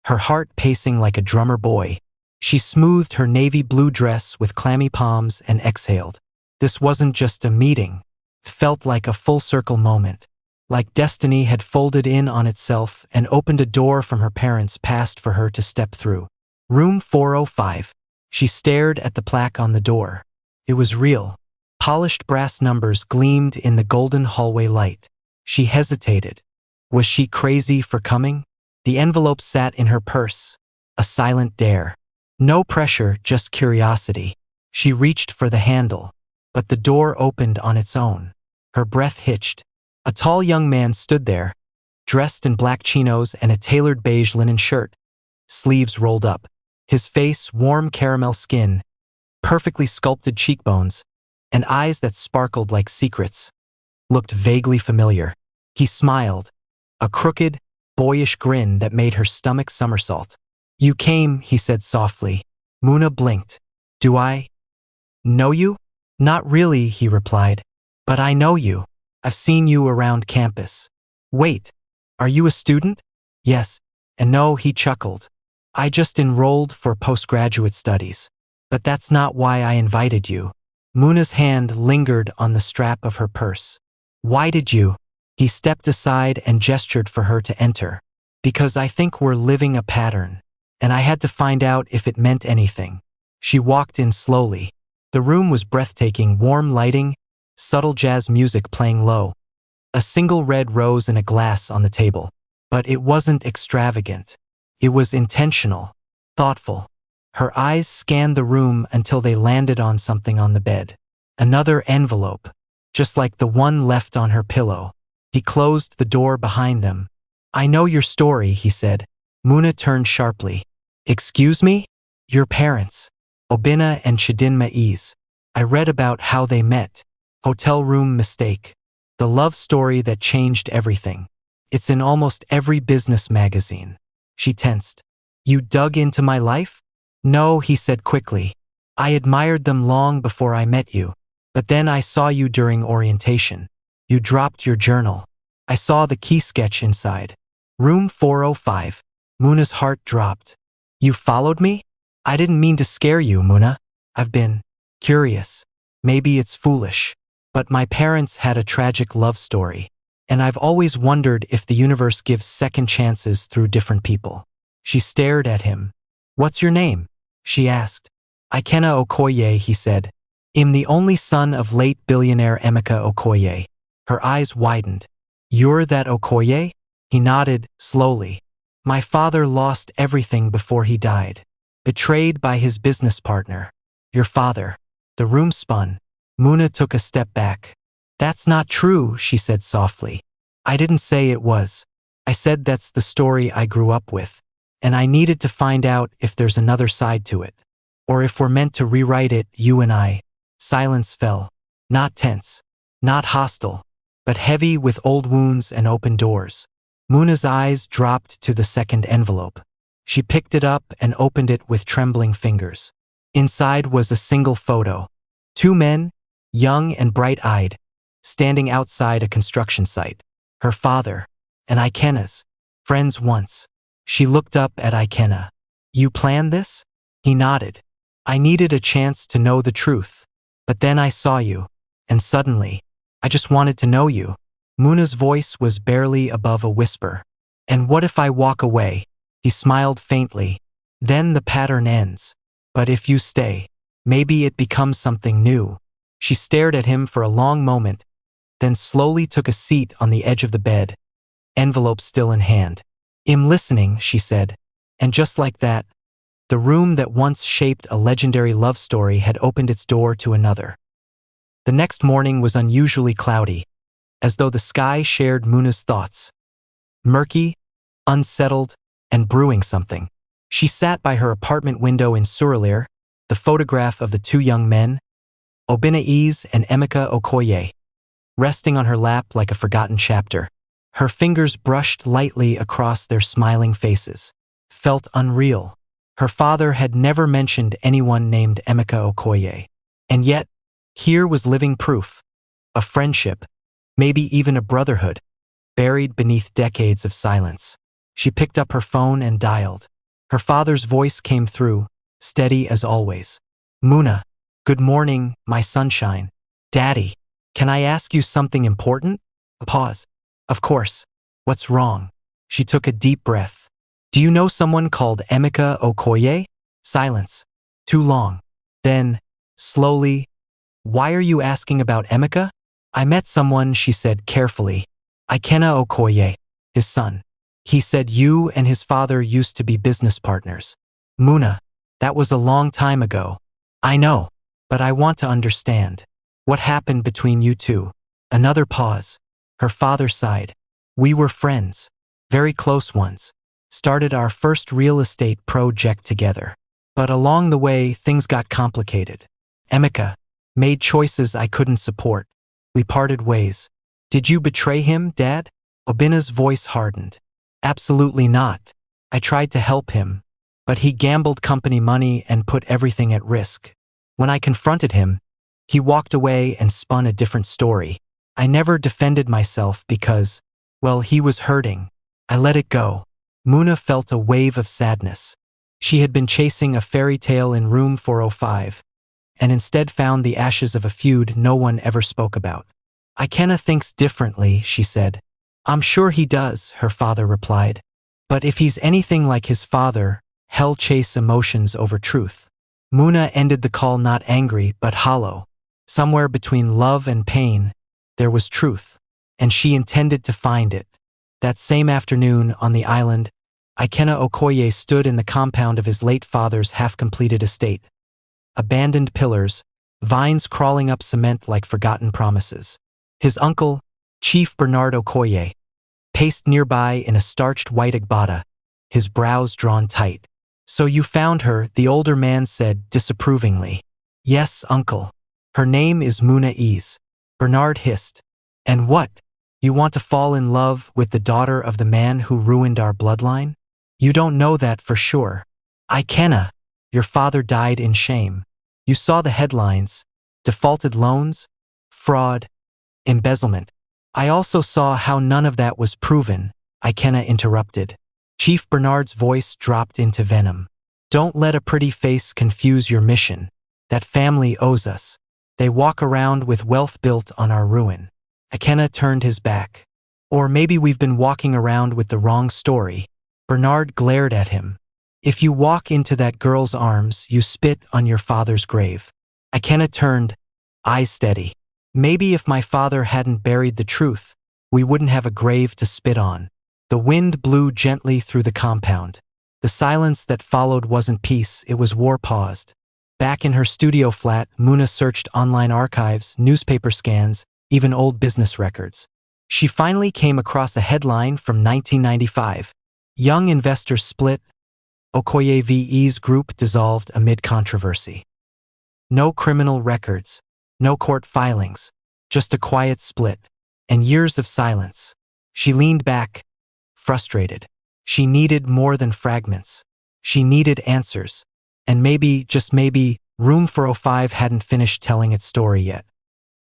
her heart pacing like a drummer boy. She smoothed her navy blue dress with clammy palms and exhaled. This wasn't just a meeting. It felt like a full-circle moment. Like destiny had folded in on itself and opened a door from her parents' past for her to step through. Room 405. She stared at the plaque on the door. It was real. Polished brass numbers gleamed in the golden hallway light. She hesitated. Was she crazy for coming? The envelope sat in her purse, a silent dare. No pressure, just curiosity. She reached for the handle, but the door opened on its own. Her breath hitched. A tall young man stood there, dressed in black chinos and a tailored beige linen shirt, sleeves rolled up. His face, warm caramel skin, perfectly sculpted cheekbones, and eyes that sparkled like secrets, looked vaguely familiar. He smiled, a crooked, boyish grin that made her stomach somersault. "You came," he said softly. Muna blinked. "Do I know you?" "Not really," he replied. "But I know you. I've seen you around campus." "Wait, are you a student?" "Yes, and no," he chuckled. "I just enrolled for postgraduate studies. But that's not why I invited you." Muna's hand lingered on the strap of her purse. "Why did you?" He stepped aside and gestured for her to enter. "Because I think we're living a pattern, and I had to find out if it meant anything." She walked in slowly. The room was breathtaking, warm lighting, subtle jazz music playing low, a single red rose in a glass on the table. But it wasn't extravagant. It was intentional, thoughtful. Her eyes scanned the room until they landed on something on the bed. Another envelope, just like the one left on her pillow. He closed the door behind them. "I know your story," he said. Muna turned sharply. "Excuse me?" "Your parents, Obina and Chidinma Ease. I read about how they met. Hotel room mistake. The love story that changed everything. It's in almost every business magazine." She tensed. "You dug into my life?" "No," he said quickly. "I admired them long before I met you. But then I saw you during orientation. You dropped your journal. I saw the key sketch inside. Room 405. Muna's heart dropped. "You followed me?" "I didn't mean to scare you, Muna. I've been curious. Maybe it's foolish. But my parents had a tragic love story. And I've always wondered if the universe gives second chances through different people." She stared at him. "What's your name?" she asked. "Ikenna Okoye," he said. "I'm the only son of late billionaire Emeka Okoye." Her eyes widened. "You're that Okoye?" He nodded, slowly. "My father lost everything before he died. Betrayed by his business partner." "Your father." The room spun. Muna took a step back. "That's not true," she said softly. "I didn't say it was. I said that's the story I grew up with. And I needed to find out if there's another side to it. Or if we're meant to rewrite it, you and I." Silence fell. Not tense. Not hostile. But heavy with old wounds and open doors. Muna's eyes dropped to the second envelope. She picked it up and opened it with trembling fingers. Inside was a single photo. Two men, young and bright-eyed, standing outside a construction site. Her father, and Ikenna's, friends once. She looked up at Ikenna. "You planned this?" He nodded. "I needed a chance to know the truth. But then I saw you. And suddenly, I just wanted to know you." Muna's voice was barely above a whisper. "And what if I walk away?" He smiled faintly. "Then the pattern ends. But if you stay, maybe it becomes something new." She stared at him for a long moment, then slowly took a seat on the edge of the bed, envelope still in hand. "I'm listening," she said. And just like that, the room that once shaped a legendary love story had opened its door to another. The next morning was unusually cloudy, as though the sky shared Muna's thoughts. Murky, unsettled, and brewing something. She sat by her apartment window in Surulere, the photograph of the two young men, Obinaize and Emeka Okoye, resting on her lap like a forgotten chapter. Her fingers brushed lightly across their smiling faces. Felt unreal. Her father had never mentioned anyone named Emeka Okoye. And yet, here was living proof. A friendship, maybe even a brotherhood, buried beneath decades of silence. She picked up her phone and dialed. Her father's voice came through, steady as always. "Muna, good morning, my sunshine." "Daddy, can I ask you something important?" A pause. "Of course. What's wrong?" She took a deep breath. "Do you know someone called Emeka Okoye?" Silence. Too long. Then, slowly, Why are you asking about Emeka? I met someone, she said carefully. Ikenna Okoye, his son. He said you and his father used to be business partners. Muna, that was a long time ago. I know, but I want to understand. What happened between you two? Another pause. Her father sighed. We were friends. Very close ones. Started our first real estate project together. But along the way, things got complicated. Emeka made choices I couldn't support. We parted ways. Did you betray him, Dad? Obina's voice hardened. Absolutely not. I tried to help him, but he gambled company money and put everything at risk. When I confronted him, he walked away and spun a different story. I never defended myself because, well, he was hurting. I let it go. Muna felt a wave of sadness. She had been chasing a fairy tale in room 405, and instead found the ashes of a feud no one ever spoke about. Ikenna thinks differently, she said. I'm sure he does, her father replied. But if he's anything like his father, he'll chase emotions over truth. Muna ended the call not angry but hollow. Somewhere between love and pain, there was truth, and she intended to find it. That same afternoon on the island, Ikenna Okoye stood in the compound of his late father's half-completed estate. Abandoned pillars, vines crawling up cement like forgotten promises. His uncle, Chief Bernard Okoye, paced nearby in a starched white agbada, his brows drawn tight. So you found her, the older man said disapprovingly. Yes, uncle. Her name is Muna Ease. Bernard hissed. And what? You want to fall in love with the daughter of the man who ruined our bloodline? You don't know that for sure. Ikenna, your father died in shame. You saw the headlines. Defaulted loans, fraud, embezzlement. I also saw how none of that was proven, Ikenna interrupted. Chief Bernard's voice dropped into venom. Don't let a pretty face confuse your mission. That family owes us. They walk around with wealth built on our ruin. Ikenna turned his back. Or maybe we've been walking around with the wrong story. Bernard glared at him. If you walk into that girl's arms, you spit on your father's grave. Ikenna turned, eyes steady. Maybe if my father hadn't buried the truth, we wouldn't have a grave to spit on. The wind blew gently through the compound. The silence that followed wasn't peace, it was war paused. Back in her studio flat, Muna searched online archives, newspaper scans, even old business records. She finally came across a headline from 1995. Young investors split. Okoye VE's group dissolved amid controversy. No criminal records, no court filings, just a quiet split, and years of silence. She leaned back, frustrated. She needed more than fragments. She needed answers. And maybe, just maybe, room 405 hadn't finished telling its story yet.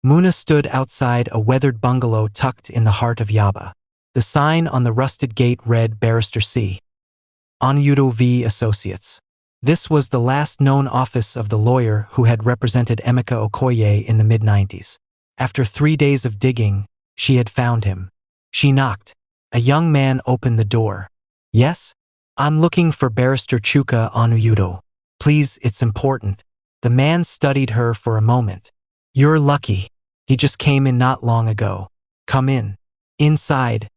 Muna stood outside a weathered bungalow tucked in the heart of Yaba. The sign on the rusted gate read Barrister C. Onyudo V. Associates. This was the last known office of the lawyer who had represented Emeka Okoye in the mid-90s. After 3 days of digging, she had found him. She knocked. A young man opened the door. Yes? I'm looking for Barrister Chuka Onuyudo. Please, it's important. The man studied her for a moment. You're lucky. He just came in not long ago. Come in. Inside,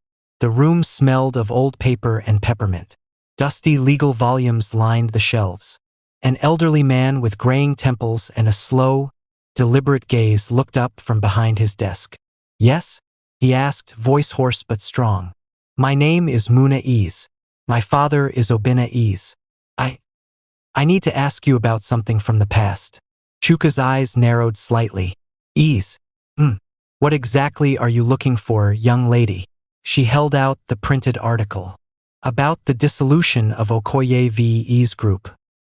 the room smelled of old paper and peppermint. Dusty legal volumes lined the shelves. An elderly man with graying temples and a slow, deliberate gaze looked up from behind his desk. Yes? He asked, voice hoarse but strong. My name is Muna Ease. My father is Obina Ease. I need to ask you about something from the past. Chuka's eyes narrowed slightly. Ease. What exactly are you looking for, young lady? She held out the printed article. About the dissolution of Okoye VE's group.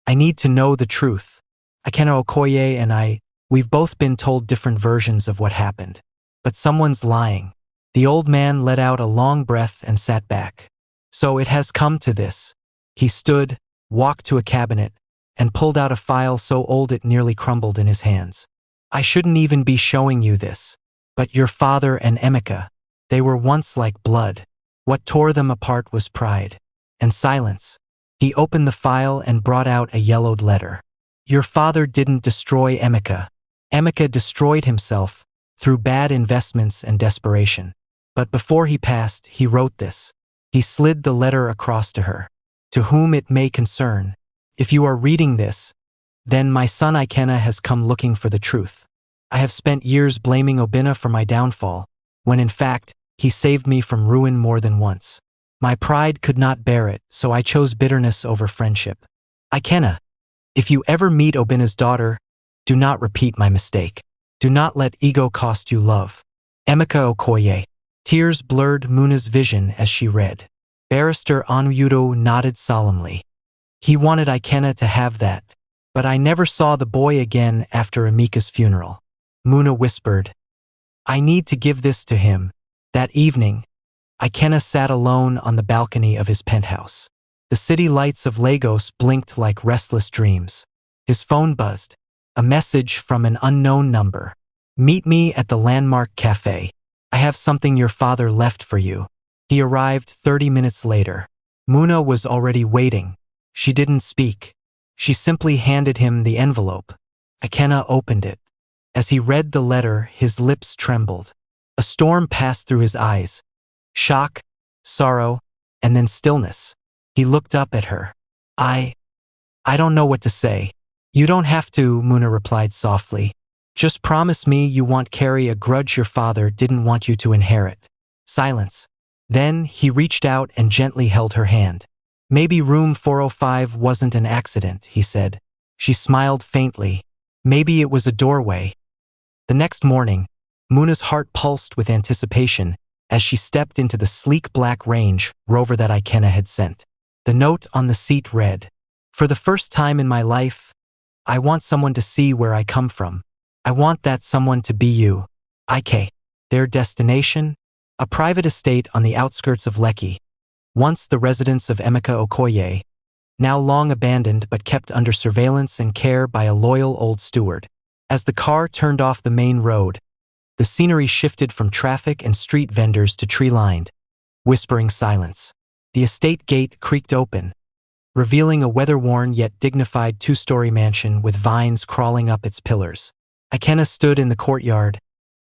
I need to know the truth. Ikenna Okoye and we've both been told different versions of what happened. But someone's lying. The old man let out a long breath and sat back. So it has come to this. He stood, walked to a cabinet, and pulled out a file so old it nearly crumbled in his hands. I shouldn't even be showing you this. But your father and Emeka, they were once like blood. What tore them apart was pride. And silence. He opened the file and brought out a yellowed letter. Your father didn't destroy Emeka. Emeka destroyed himself through bad investments and desperation. But before he passed, he wrote this. He slid the letter across to her. To whom it may concern, if you are reading this, then my son Ikenna has come looking for the truth. I have spent years blaming Obinna for my downfall, when in fact, he saved me from ruin more than once. My pride could not bear it, so I chose bitterness over friendship. Ikenna, if you ever meet Obinna's daughter, do not repeat my mistake. Do not let ego cost you love. Emeka Okoye. Tears blurred Muna's vision as she read. Barrister Onwudo nodded solemnly. He wanted Ikenna to have that, but I never saw the boy again after Emeka's funeral. Muna whispered, I need to give this to him. That evening, Ikenna sat alone on the balcony of his penthouse. The city lights of Lagos blinked like restless dreams. His phone buzzed. A message from an unknown number. Meet me at the Landmark Cafe. I have something your father left for you. He arrived 30 minutes later. Muna was already waiting. She didn't speak. She simply handed him the envelope. Ikenna opened it. As he read the letter, his lips trembled. A storm passed through his eyes. Shock, sorrow, and then stillness. He looked up at her. I don't know what to say. You don't have to, Muna replied softly. Just promise me you won't carry a grudge your father didn't want you to inherit. Silence. Then he reached out and gently held her hand. Maybe room 405 wasn't an accident, he said. She smiled faintly. Maybe it was a doorway. The next morning, Muna's heart pulsed with anticipation as she stepped into the sleek black Range Rover that Ikenna had sent. The note on the seat read, For the first time in my life, I want someone to see where I come from. I want that someone to be you. Ike. Their destination? A private estate on the outskirts of Lekki. Once the residence of Emeka Okoye, now long abandoned but kept under surveillance and care by a loyal old steward. As the car turned off the main road, the scenery shifted from traffic and street vendors to tree-lined, whispering silence. The estate gate creaked open, revealing a weather-worn yet dignified two-story mansion with vines crawling up its pillars. Ikenna stood in the courtyard,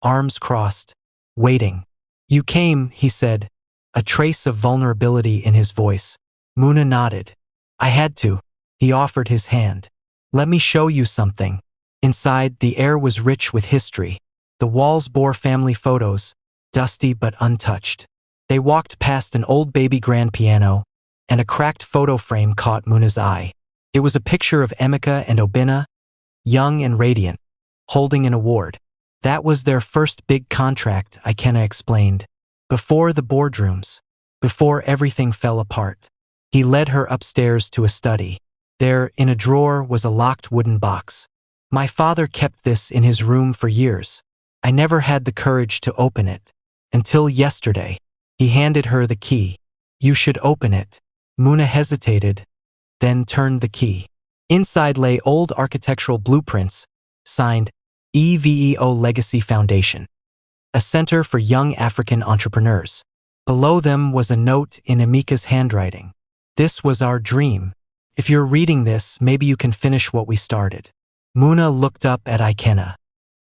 arms crossed, waiting. You came, he said, a trace of vulnerability in his voice. Muna nodded. I had to. He offered his hand. Let me show you something. Inside, the air was rich with history. The walls bore family photos, dusty but untouched. They walked past an old baby grand piano, and a cracked photo frame caught Muna's eye. It was a picture of Emeka and Obinna, young and radiant, holding an award. That was their first big contract, Ikenna explained. Before the boardrooms, before everything fell apart. He led her upstairs to a study. There, in a drawer, was a locked wooden box. My father kept this in his room for years. I never had the courage to open it. Until yesterday. He handed her the key. You should open it. Muna hesitated, then turned the key. Inside lay old architectural blueprints, signed EVEO Legacy Foundation, a center for young African entrepreneurs. Below them was a note in Emeka's handwriting. This was our dream. If you're reading this, maybe you can finish what we started. Muna looked up at Ikenna.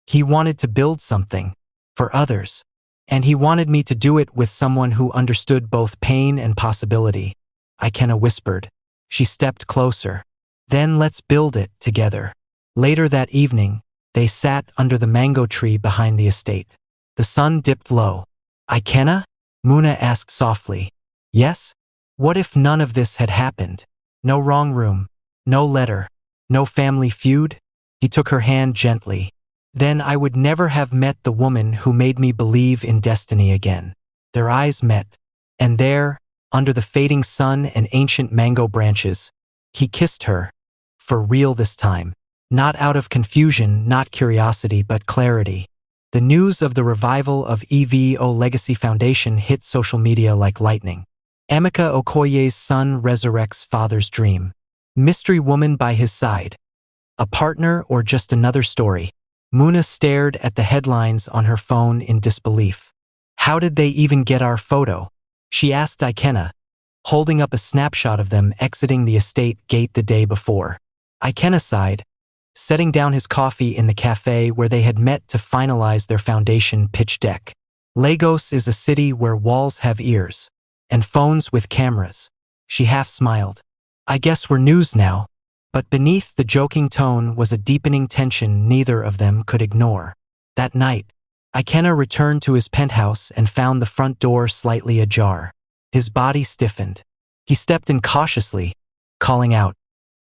He wanted to build something for others, and he wanted me to do it with someone who understood both pain and possibility. Ikenna whispered. She stepped closer. Then let's build it together. Later that evening, they sat under the mango tree behind the estate. The sun dipped low. Ikenna? Muna asked softly. Yes? What if none of this had happened? No wrong room, no letter, no family feud? He took her hand gently. Then I would never have met the woman who made me believe in destiny again. Their eyes met, and there, under the fading sun and ancient mango branches, he kissed her, for real this time. Not out of confusion, not curiosity, but clarity. The news of the revival of EVEO Legacy Foundation hit social media like lightning. Emeka Okoye's son resurrects father's dream. Mystery woman by his side. A partner or just another story? Muna stared at the headlines on her phone in disbelief. How did they even get our photo? She asked Ikenna, holding up a snapshot of them exiting the estate gate the day before. Ikenna sighed. setting down his coffee in the cafe where they had met to finalize their foundation pitch deck. Lagos is a city where walls have ears and phones with cameras. She half smiled. I guess we're news now. But beneath the joking tone was a deepening tension neither of them could ignore. That night, Ikenna returned to his penthouse and found the front door slightly ajar. His body stiffened. He stepped in cautiously, calling out,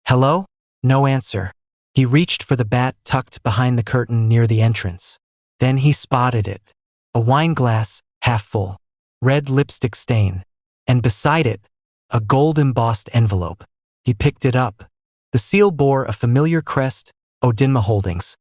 "Hello?" No answer. He reached for the bat tucked behind the curtain near the entrance. Then he spotted it. A wine glass, half full, red lipstick stain, and beside it, a gold-embossed envelope. He picked it up. The seal bore a familiar crest, Odinma Holdings,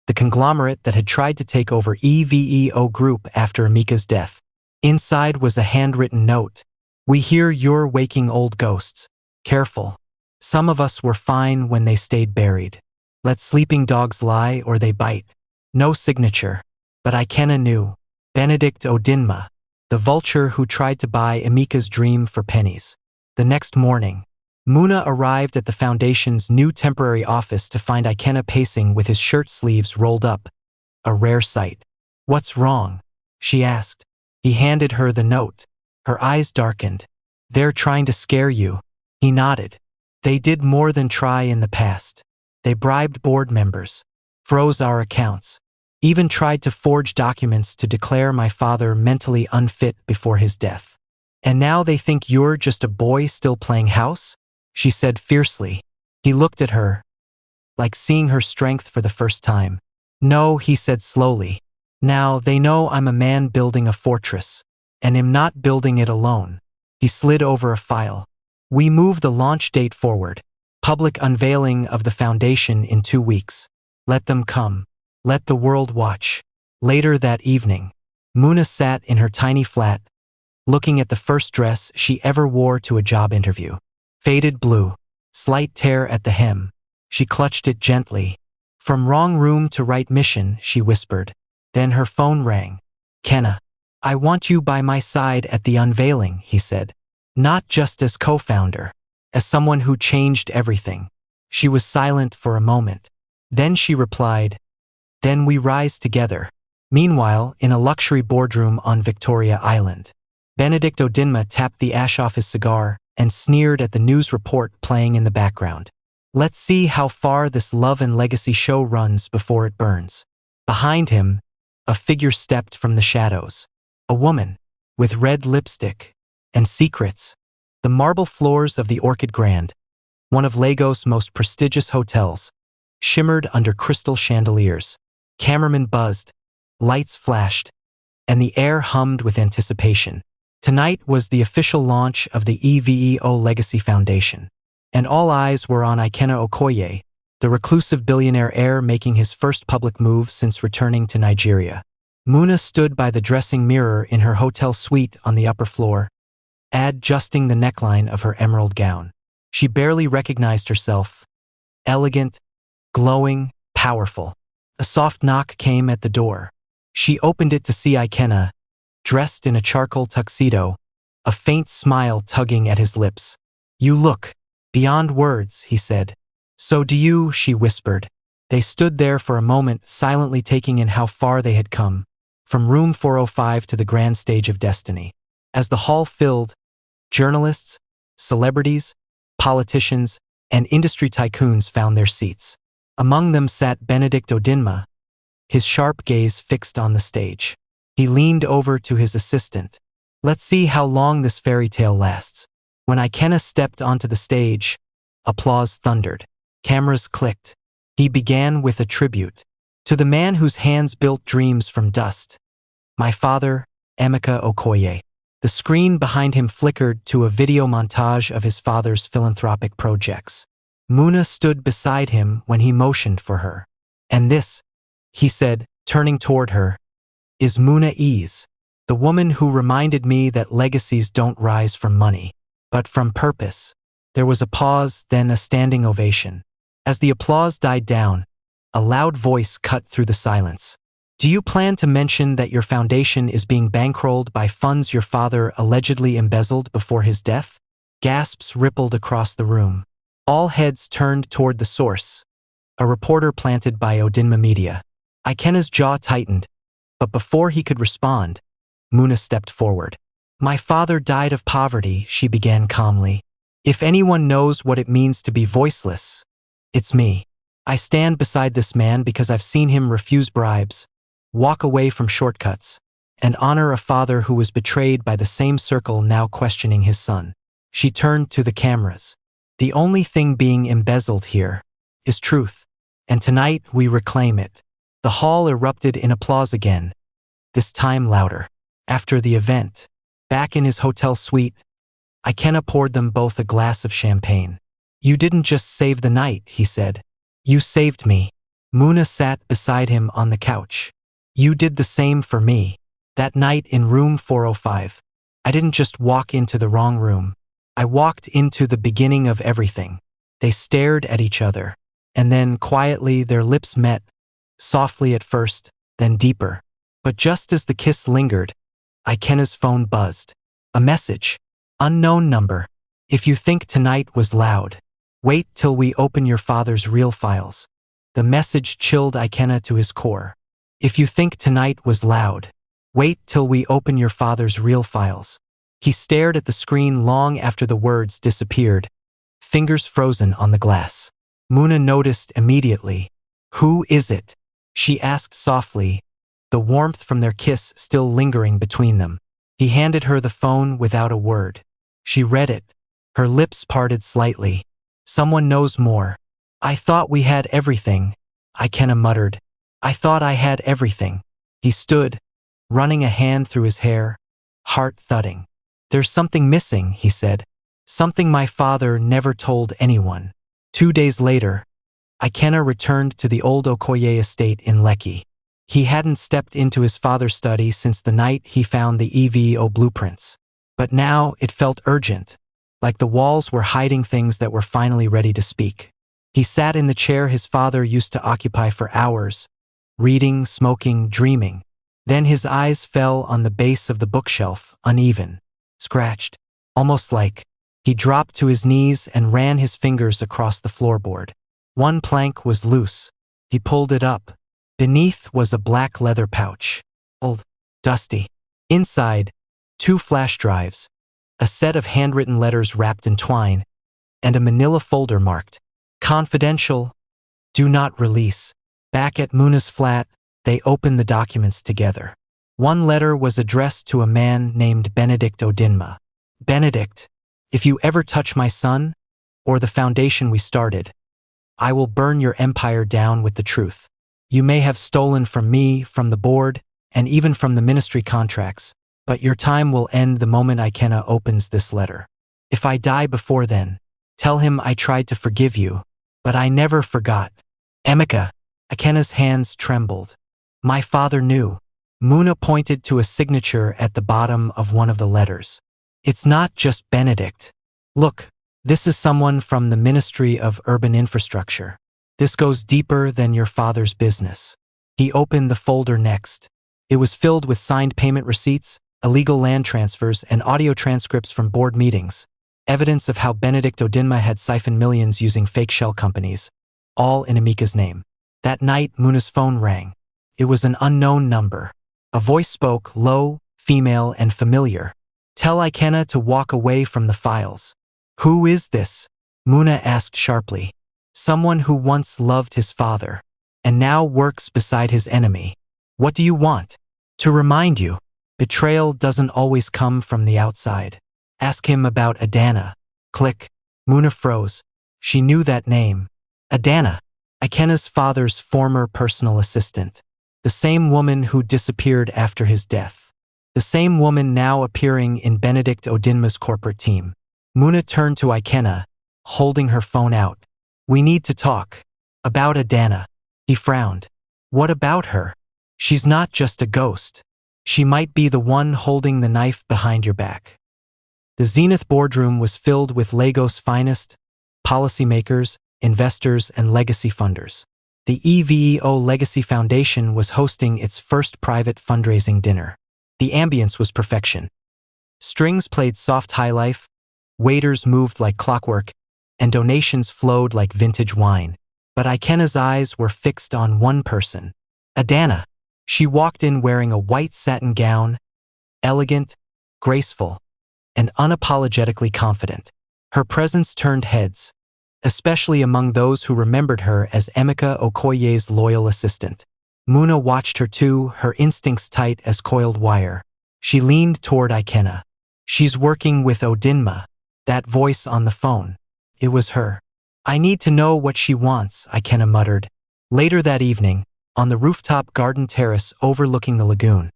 the conglomerate that had tried to take over EVEO Group after Amika's death. Inside was a handwritten note. "We hear you're waking old ghosts. Careful. Some of us were fine when they stayed buried. Let sleeping dogs lie or they bite." No signature. But Ikenna knew. Benedict Odinma, the vulture who tried to buy Amika's dream for pennies. The next morning, Muna arrived at the Foundation's new temporary office to find Ikenna pacing with his shirt sleeves rolled up. A rare sight. "What's wrong?" she asked. He handed her the note. Her eyes darkened. "They're trying to scare you." He nodded. "They did more than try in the past. They bribed board members, froze our accounts, even tried to forge documents to declare my father mentally unfit before his death. And now they think you're just a boy still playing house?" she said fiercely. He looked at her, like seeing her strength for the first time. "No," he said slowly. "Now they know I'm a man building a fortress, and am not building it alone." He slid over a file. "We move the launch date forward. Public unveiling of the Foundation in 2 weeks. Let them come. Let the world watch." Later that evening, Muna sat in her tiny flat, looking at the first dress she ever wore to a job interview. Faded blue, slight tear at the hem. She clutched it gently. "From wrong room to right mission," she whispered. Then her phone rang. "Kenna, I want you by my side at the unveiling," he said. "Not just as co-founder, as someone who changed everything." She was silent for a moment. Then she replied, "Then we rise together." Meanwhile, in a luxury boardroom on Victoria Island, Benedict Odinma tapped the ash off his cigar and sneered at the news report playing in the background. "Let's see how far this love and legacy show runs before it burns." Behind him, a figure stepped from the shadows. A woman, with red lipstick and secrets. The marble floors of the Orchid Grand, one of Lagos' most prestigious hotels, shimmered under crystal chandeliers. Cameramen buzzed, lights flashed, and the air hummed with anticipation. Tonight was the official launch of the EVEO Legacy Foundation, and all eyes were on Ikenna Okoye, the reclusive billionaire heir making his first public move since returning to Nigeria. Muna stood by the dressing mirror in her hotel suite on the upper floor, adjusting the neckline of her emerald gown. She barely recognized herself. Elegant, glowing, powerful. A soft knock came at the door. She opened it to see Ikenna, dressed in a charcoal tuxedo, a faint smile tugging at his lips. "You look beyond words," he said. "So do you," she whispered. They stood there for a moment, silently taking in how far they had come, from room 405 to the grand stage of destiny. As the hall filled, journalists, celebrities, politicians, and industry tycoons found their seats. Among them sat Benedict Odinma, his sharp gaze fixed on the stage. He leaned over to his assistant. "Let's see how long this fairy tale lasts." When Ikenna stepped onto the stage, applause thundered. Cameras clicked. He began with a tribute. "To the man whose hands built dreams from dust. My father, Emeka Okoye." The screen behind him flickered to a video montage of his father's philanthropic projects. Muna stood beside him when he motioned for her. "And this," he said, turning toward her, "is Muna Ease, the woman who reminded me that legacies don't rise from money, but from purpose." There was a pause, then a standing ovation. As the applause died down, a loud voice cut through the silence. "Do you plan to mention that your foundation is being bankrolled by funds your father allegedly embezzled before his death?" Gasps rippled across the room. All heads turned toward the source, a reporter planted by Odinma Media. Ikena's jaw tightened, but before he could respond, Muna stepped forward. My father died of poverty, she began calmly. If anyone knows what it means to be voiceless, it's me. I stand beside this man because I've seen him refuse bribes, walk away from shortcuts, and honor a father who was betrayed by the same circle now questioning his son. She turned to the cameras. The only thing being embezzled here is truth, and tonight we reclaim it. The hall erupted in applause again, this time louder. After the event, back in his hotel suite, Ikena poured them both a glass of champagne. You didn't just save the night, he said. You saved me. Muna sat beside him on the couch. You did the same for me. That night in room 405, I didn't just walk into the wrong room. I walked into the beginning of everything. They stared at each other, and then quietly their lips met, softly at first, then deeper. But just as the kiss lingered, Ikena's phone buzzed. A message. Unknown number. If you think tonight was loud, wait till we open your father's real files. The message chilled Ikena to his core. If you think tonight was loud, wait till we open your father's real files. He stared at the screen long after the words disappeared, fingers frozen on the glass. Muna noticed immediately. Who is it? She asked softly, the warmth from their kiss still lingering between them. He handed her the phone without a word. She read it. Her lips parted slightly. Someone knows more. I thought we had everything, Ikena muttered. I thought I had everything. He stood, running a hand through his hair, heart thudding. There's something missing, he said. Something my father never told anyone. 2 days later, Ikena returned to the old Okoye estate in Lekki. He hadn't stepped into his father's study since the night he found the EVO blueprints. But now it felt urgent, like the walls were hiding things that were finally ready to speak. He sat in the chair his father used to occupy for hours, reading, smoking, dreaming. Then his eyes fell on the base of the bookshelf, uneven, scratched, almost like. He dropped to his knees and ran his fingers across the floorboard. One plank was loose. He pulled it up. Beneath was a black leather pouch, old, dusty. Inside, 2 flash drives, a set of handwritten letters wrapped in twine, and a manila folder marked, Confidential, Do Not Release. Back at Muna's flat, they opened the documents together. One letter was addressed to a man named Benedict Odinma. Benedict, if you ever touch my son, or the foundation we started, I will burn your empire down with the truth. You may have stolen from me, from the board, and even from the ministry contracts, but your time will end the moment Ikena opens this letter. If I die before then, tell him I tried to forgive you, but I never forgot. Emeka. Ikena's hands trembled. My father knew. Muna pointed to a signature at the bottom of one of the letters. It's not just Benedict. Look, this is someone from the Ministry of Urban Infrastructure. This goes deeper than your father's business. He opened the folder next. It was filled with signed payment receipts, illegal land transfers, and audio transcripts from board meetings. Evidence of how Benedict Odinma had siphoned millions using fake shell companies, all in Emeka's name. That night, Muna's phone rang. It was an unknown number. A voice spoke, low, female, and familiar. Tell Ikena to walk away from the files. Who is this? Muna asked sharply. Someone who once loved his father, and now works beside his enemy. What do you want? To remind you, betrayal doesn't always come from the outside. Ask him about Adana. Click. Muna froze. She knew that name. Adana. Ikena's father's former personal assistant. The same woman who disappeared after his death. The same woman now appearing in Benedict Odinma's corporate team. Muna turned to Ikena, holding her phone out. We need to talk. About Adana. He frowned. What about her? She's not just a ghost. She might be the one holding the knife behind your back. The Zenith boardroom was filled with Lagos' finest, policymakers, investors, and legacy funders. The EVO Legacy Foundation was hosting its first private fundraising dinner. The ambience was perfection. Strings played soft highlife, waiters moved like clockwork, and donations flowed like vintage wine. but Ikena's eyes were fixed on one person. Adana. She walked in wearing a white satin gown, elegant, graceful, and unapologetically confident. Her presence turned heads, especially among those who remembered her as Emeka Okoye's loyal assistant. Muna watched her too, her instincts tight as coiled wire. She leaned toward Ikena. She's working with Odinma. That voice on the phone. It was her. I need to know what she wants, Ikena muttered. Later that evening, on the rooftop garden terrace overlooking the lagoon,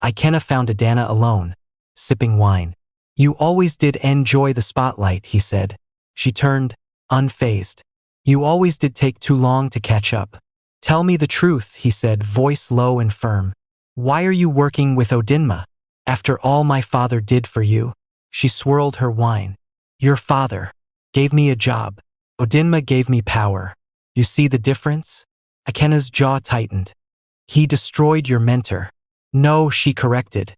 Ikena found Adana alone, sipping wine. You always did enjoy the spotlight, he said. She turned, unfazed. You always did take too long to catch up. Tell me the truth, he said, voice low and firm. Why are you working with Odinma? After all my father did for you? She swirled her wine. Your father gave me a job. Odinma gave me power. You see the difference? Ikena's jaw tightened. He destroyed your mentor. No, she corrected.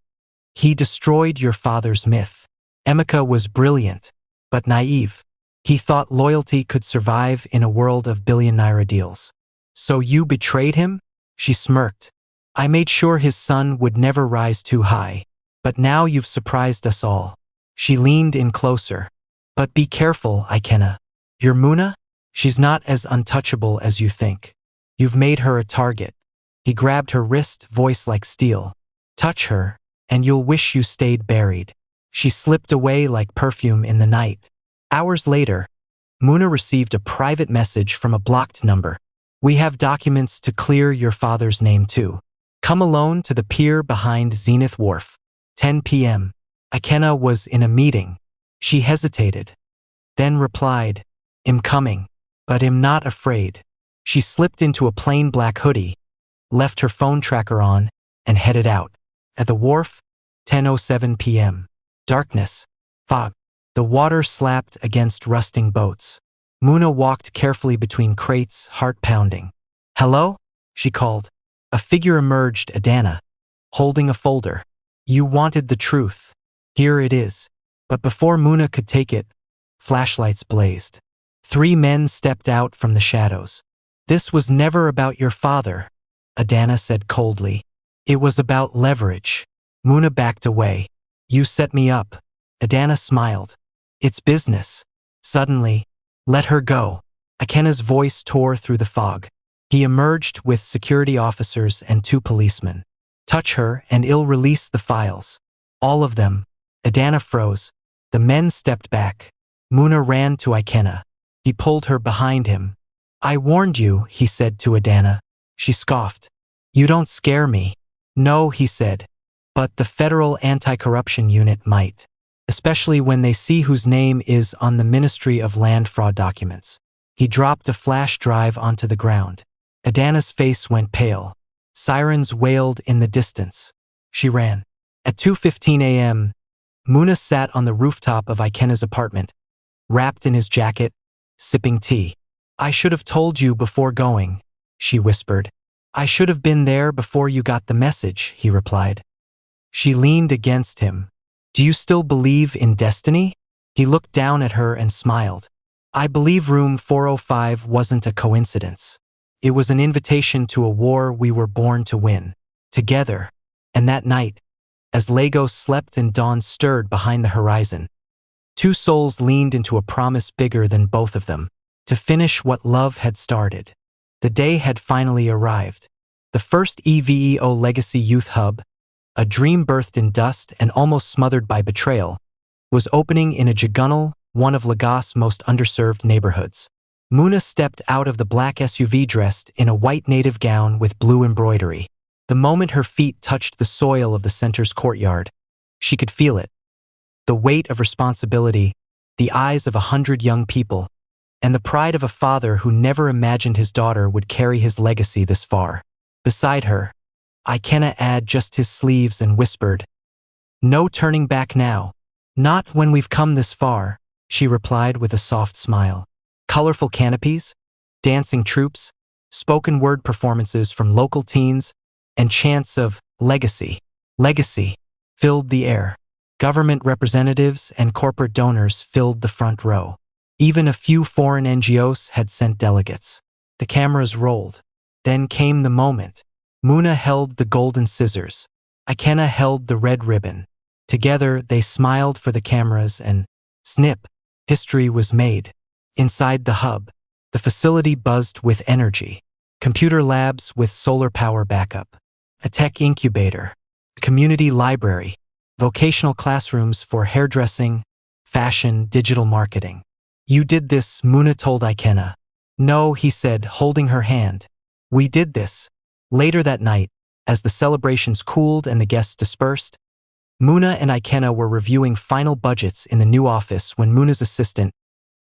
He destroyed your father's myth. Emeka was brilliant, but naive. He thought loyalty could survive in a world of billion-naira deals. So you betrayed him? She smirked. I made sure his son would never rise too high. But now you've surprised us all. She leaned in closer. But be careful, Ikena. Your Muna? She's not as untouchable as you think. You've made her a target. He grabbed her wrist, voice like steel. Touch her, and you'll wish you stayed buried. She slipped away like perfume in the night. Hours later, Muna received a private message from a blocked number. We have documents to clear your father's name too. Come alone to the pier behind Zenith Wharf. 10 p.m. Ikena was in a meeting. She hesitated, then replied, I'm coming, but I'm not afraid. She slipped into a plain black hoodie, left her phone tracker on, and headed out. At the wharf, 10:07 p.m. Darkness, fog. The water slapped against rusting boats. Muna walked carefully between crates, heart pounding. Hello? She called. A figure emerged, Adana, holding a folder. You wanted the truth. Here it is. But before Muna could take it, flashlights blazed. 3 men stepped out from the shadows. This was never about your father, Adana said coldly. It was about leverage. Muna backed away. You set me up. Adana smiled. It's business. Suddenly, let her go. Ikena's voice tore through the fog. He emerged with security officers and 2 policemen. Touch her and I'll release the files. All of them. Adana froze. The men stepped back. Muna ran to Ikena. He pulled her behind him. I warned you, he said to Adana. She scoffed. You don't scare me. No, he said. But the Federal Anti-Corruption Unit might. Especially when they see whose name is on the Ministry of Land Fraud documents. He dropped a flash drive onto the ground. Adana's face went pale. Sirens wailed in the distance. She ran. At 2:15 a.m., Muna sat on the rooftop of Ikena's apartment, wrapped in his jacket, sipping tea. I should have told you before going, she whispered. I should have been there before you got the message, he replied. She leaned against him. Do you still believe in destiny? He looked down at her and smiled. I believe room 405 wasn't a coincidence. It was an invitation to a war we were born to win, together. And that night, as Lagos slept and dawn stirred behind the horizon, 2 souls leaned into a promise bigger than both of them, to finish what love had started. The day had finally arrived. The first EVEO Legacy Youth Hub, a dream birthed in dust and almost smothered by betrayal, was opening in a Jagunal, one of Lagos' most underserved neighborhoods. Muna stepped out of the black SUV dressed in a white native gown with blue embroidery. The moment her feet touched the soil of the center's courtyard, she could feel it. The weight of responsibility, the eyes of 100 young people, and the pride of a father who never imagined his daughter would carry his legacy this far. Beside her, Ikena had just his sleeves and whispered, No turning back now. Not when we've come this far, she replied with a soft smile. Colorful canopies, dancing troops, spoken word performances from local teens, and chants of legacy, legacy filled the air. Government representatives and corporate donors filled the front row. Even a few foreign NGOs had sent delegates. The cameras rolled. Then came the moment. Muna held the golden scissors. Ikenna held the red ribbon. Together, they smiled for the cameras and, snip, history was made. Inside the hub, the facility buzzed with energy. Computer labs with solar power backup. A tech incubator. A community library. Vocational classrooms for hairdressing, fashion, digital marketing. You did this, Muna told Ikenna. No, he said, holding her hand. We did this. Later that night, as the celebrations cooled and the guests dispersed, Muna and Ikenna were reviewing final budgets in the new office when Muna's assistant,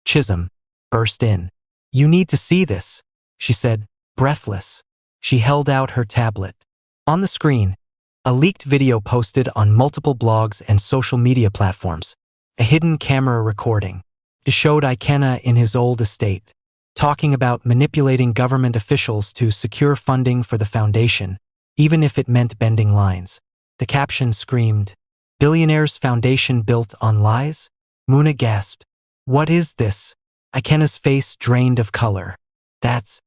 Chisholm, burst in. You need to see this, she said, breathless. She held out her tablet. On the screen, a leaked video posted on multiple blogs and social media platforms. A hidden camera recording. It showed Ikenna in his old estate, talking about manipulating government officials to secure funding for the foundation, even if it meant bending lines. The caption screamed, "Billionaire's foundation built on lies?" Muna gasped. What is this? Ikenna's face drained of color. That's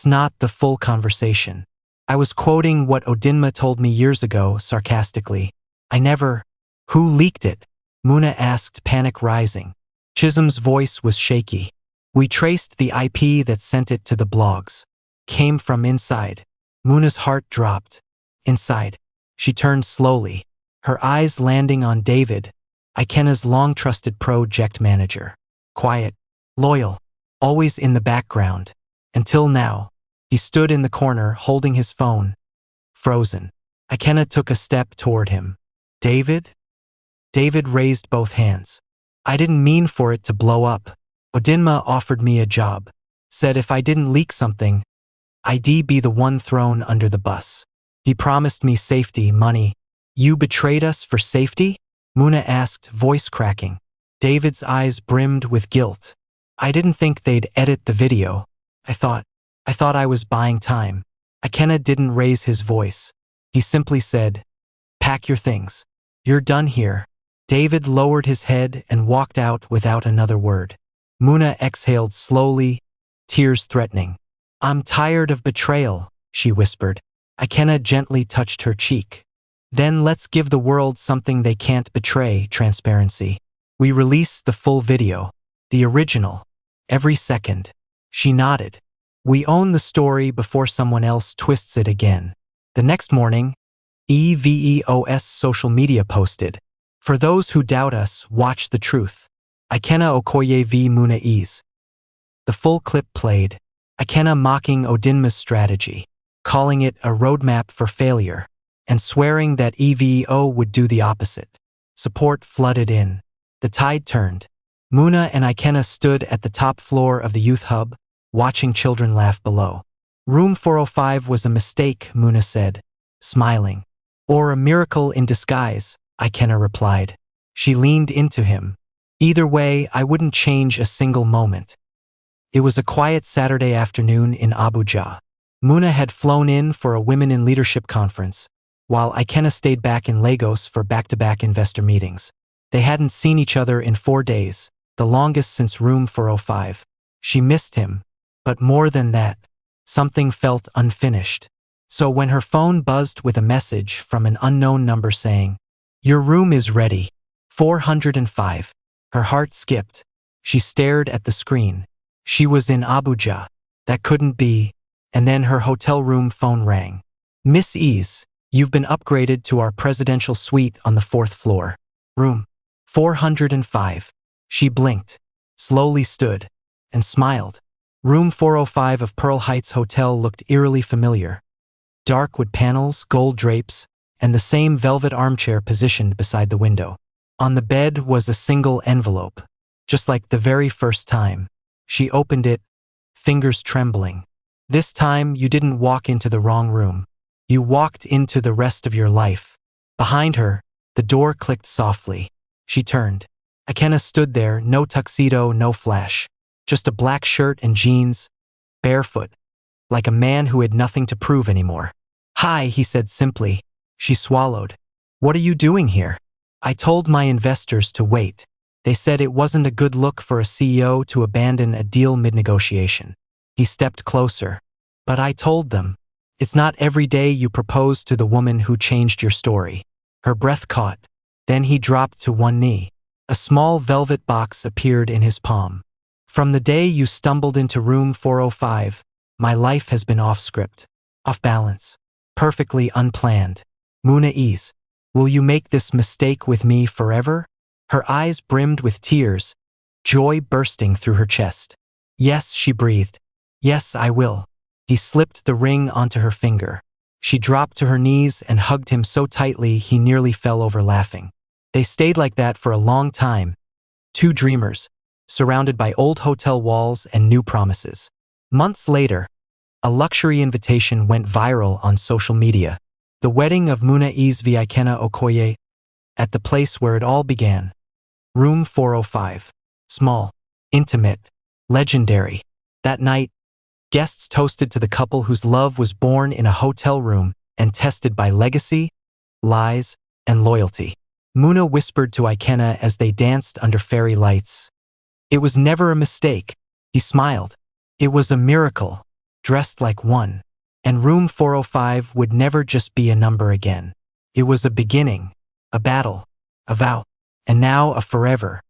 not the full conversation. I was quoting what Odinma told me years ago, sarcastically. Who leaked it? Muna asked, panic rising. Chisholm's voice was shaky. We traced the IP that sent it to the blogs. Came from inside. Muna's heart dropped. Inside. She turned slowly, her eyes landing on David, Ikenna's long-trusted project manager. Quiet, loyal, always in the background. Until now. He stood in the corner holding his phone. Frozen. Ikenna took a step toward him. David? David raised both hands. I didn't mean for it to blow up. Odinma offered me a job. Said if I didn't leak something, I'd be the one thrown under the bus. He promised me safety, money. You betrayed us for safety? Muna asked, voice cracking. David's eyes brimmed with guilt. I didn't think they'd edit the video. I thought I was buying time. Ikenna didn't raise his voice. He simply said, pack your things. You're done here. David lowered his head and walked out without another word. Muna exhaled slowly, tears threatening. I'm tired of betrayal, she whispered. Ikenna gently touched her cheek. Then let's give the world something they can't betray, transparency. We release the full video. The original. Every second. She nodded. We own the story before someone else twists it again. The next morning, EVEOS social media posted, for those who doubt us, watch the truth. Ikenna Okoye v Muna Ease. The full clip played. Ikenna mocking Odinma's strategy, calling it a roadmap for failure, and swearing that EVEO would do the opposite. Support flooded in. The tide turned. Muna and Ikenna stood at the top floor of the youth hub, watching children laugh below. Room 405 was a mistake, Muna said, smiling. Or a miracle in disguise, Ikenna replied. She leaned into him. Either way, I wouldn't change a single moment. It was a quiet Saturday afternoon in Abuja. Muna had flown in for a Women in Leadership conference, while Ikenna stayed back in Lagos for back-to-back investor meetings. They hadn't seen each other in 4 days, the longest since Room 405. She missed him, but more than that, something felt unfinished. So when her phone buzzed with a message from an unknown number saying, "Your room is ready, 405, her heart skipped. She stared at the screen. She was in Abuja. That couldn't be. And then her hotel room phone rang. Miss Ease, you've been upgraded to our presidential suite on the 4th floor. Room 405. She blinked, slowly stood, and smiled. Room 405 of Pearl Heights Hotel looked eerily familiar. Dark wood panels, gold drapes, and the same velvet armchair positioned beside the window. On the bed was a single envelope, just like the very first time. She opened it, fingers trembling. This time, you didn't walk into the wrong room. You walked into the rest of your life. Behind her, the door clicked softly. She turned. Ikenna stood there, no tuxedo, no flash. Just a black shirt and jeans, barefoot, like a man who had nothing to prove anymore. Hi, he said simply. She swallowed. What are you doing here? I told my investors to wait. They said it wasn't a good look for a CEO to abandon a deal mid-negotiation. He stepped closer. But I told them, it's not every day you propose to the woman who changed your story. Her breath caught. Then he dropped to one knee. A small velvet box appeared in his palm. From the day you stumbled into room 405, my life has been off script, off balance, perfectly unplanned. Muna'iz, will you make this mistake with me forever? Her eyes brimmed with tears, joy bursting through her chest. Yes, she breathed. Yes, I will. He slipped the ring onto her finger. She dropped to her knees and hugged him so tightly he nearly fell over laughing. They stayed like that for a long time, two dreamers, surrounded by old hotel walls and new promises. Months later, a luxury invitation went viral on social media. The wedding of Muna'iz Viikena Okoye, at the place where it all began. Room 405. Small, intimate, legendary. That night, guests toasted to the couple whose love was born in a hotel room and tested by legacy, lies, and loyalty. Muna whispered to Ikena as they danced under fairy lights. It was never a mistake. He smiled. It was a miracle, dressed like one. And room 405 would never just be a number again. It was a beginning, a battle, a vow, and now a forever.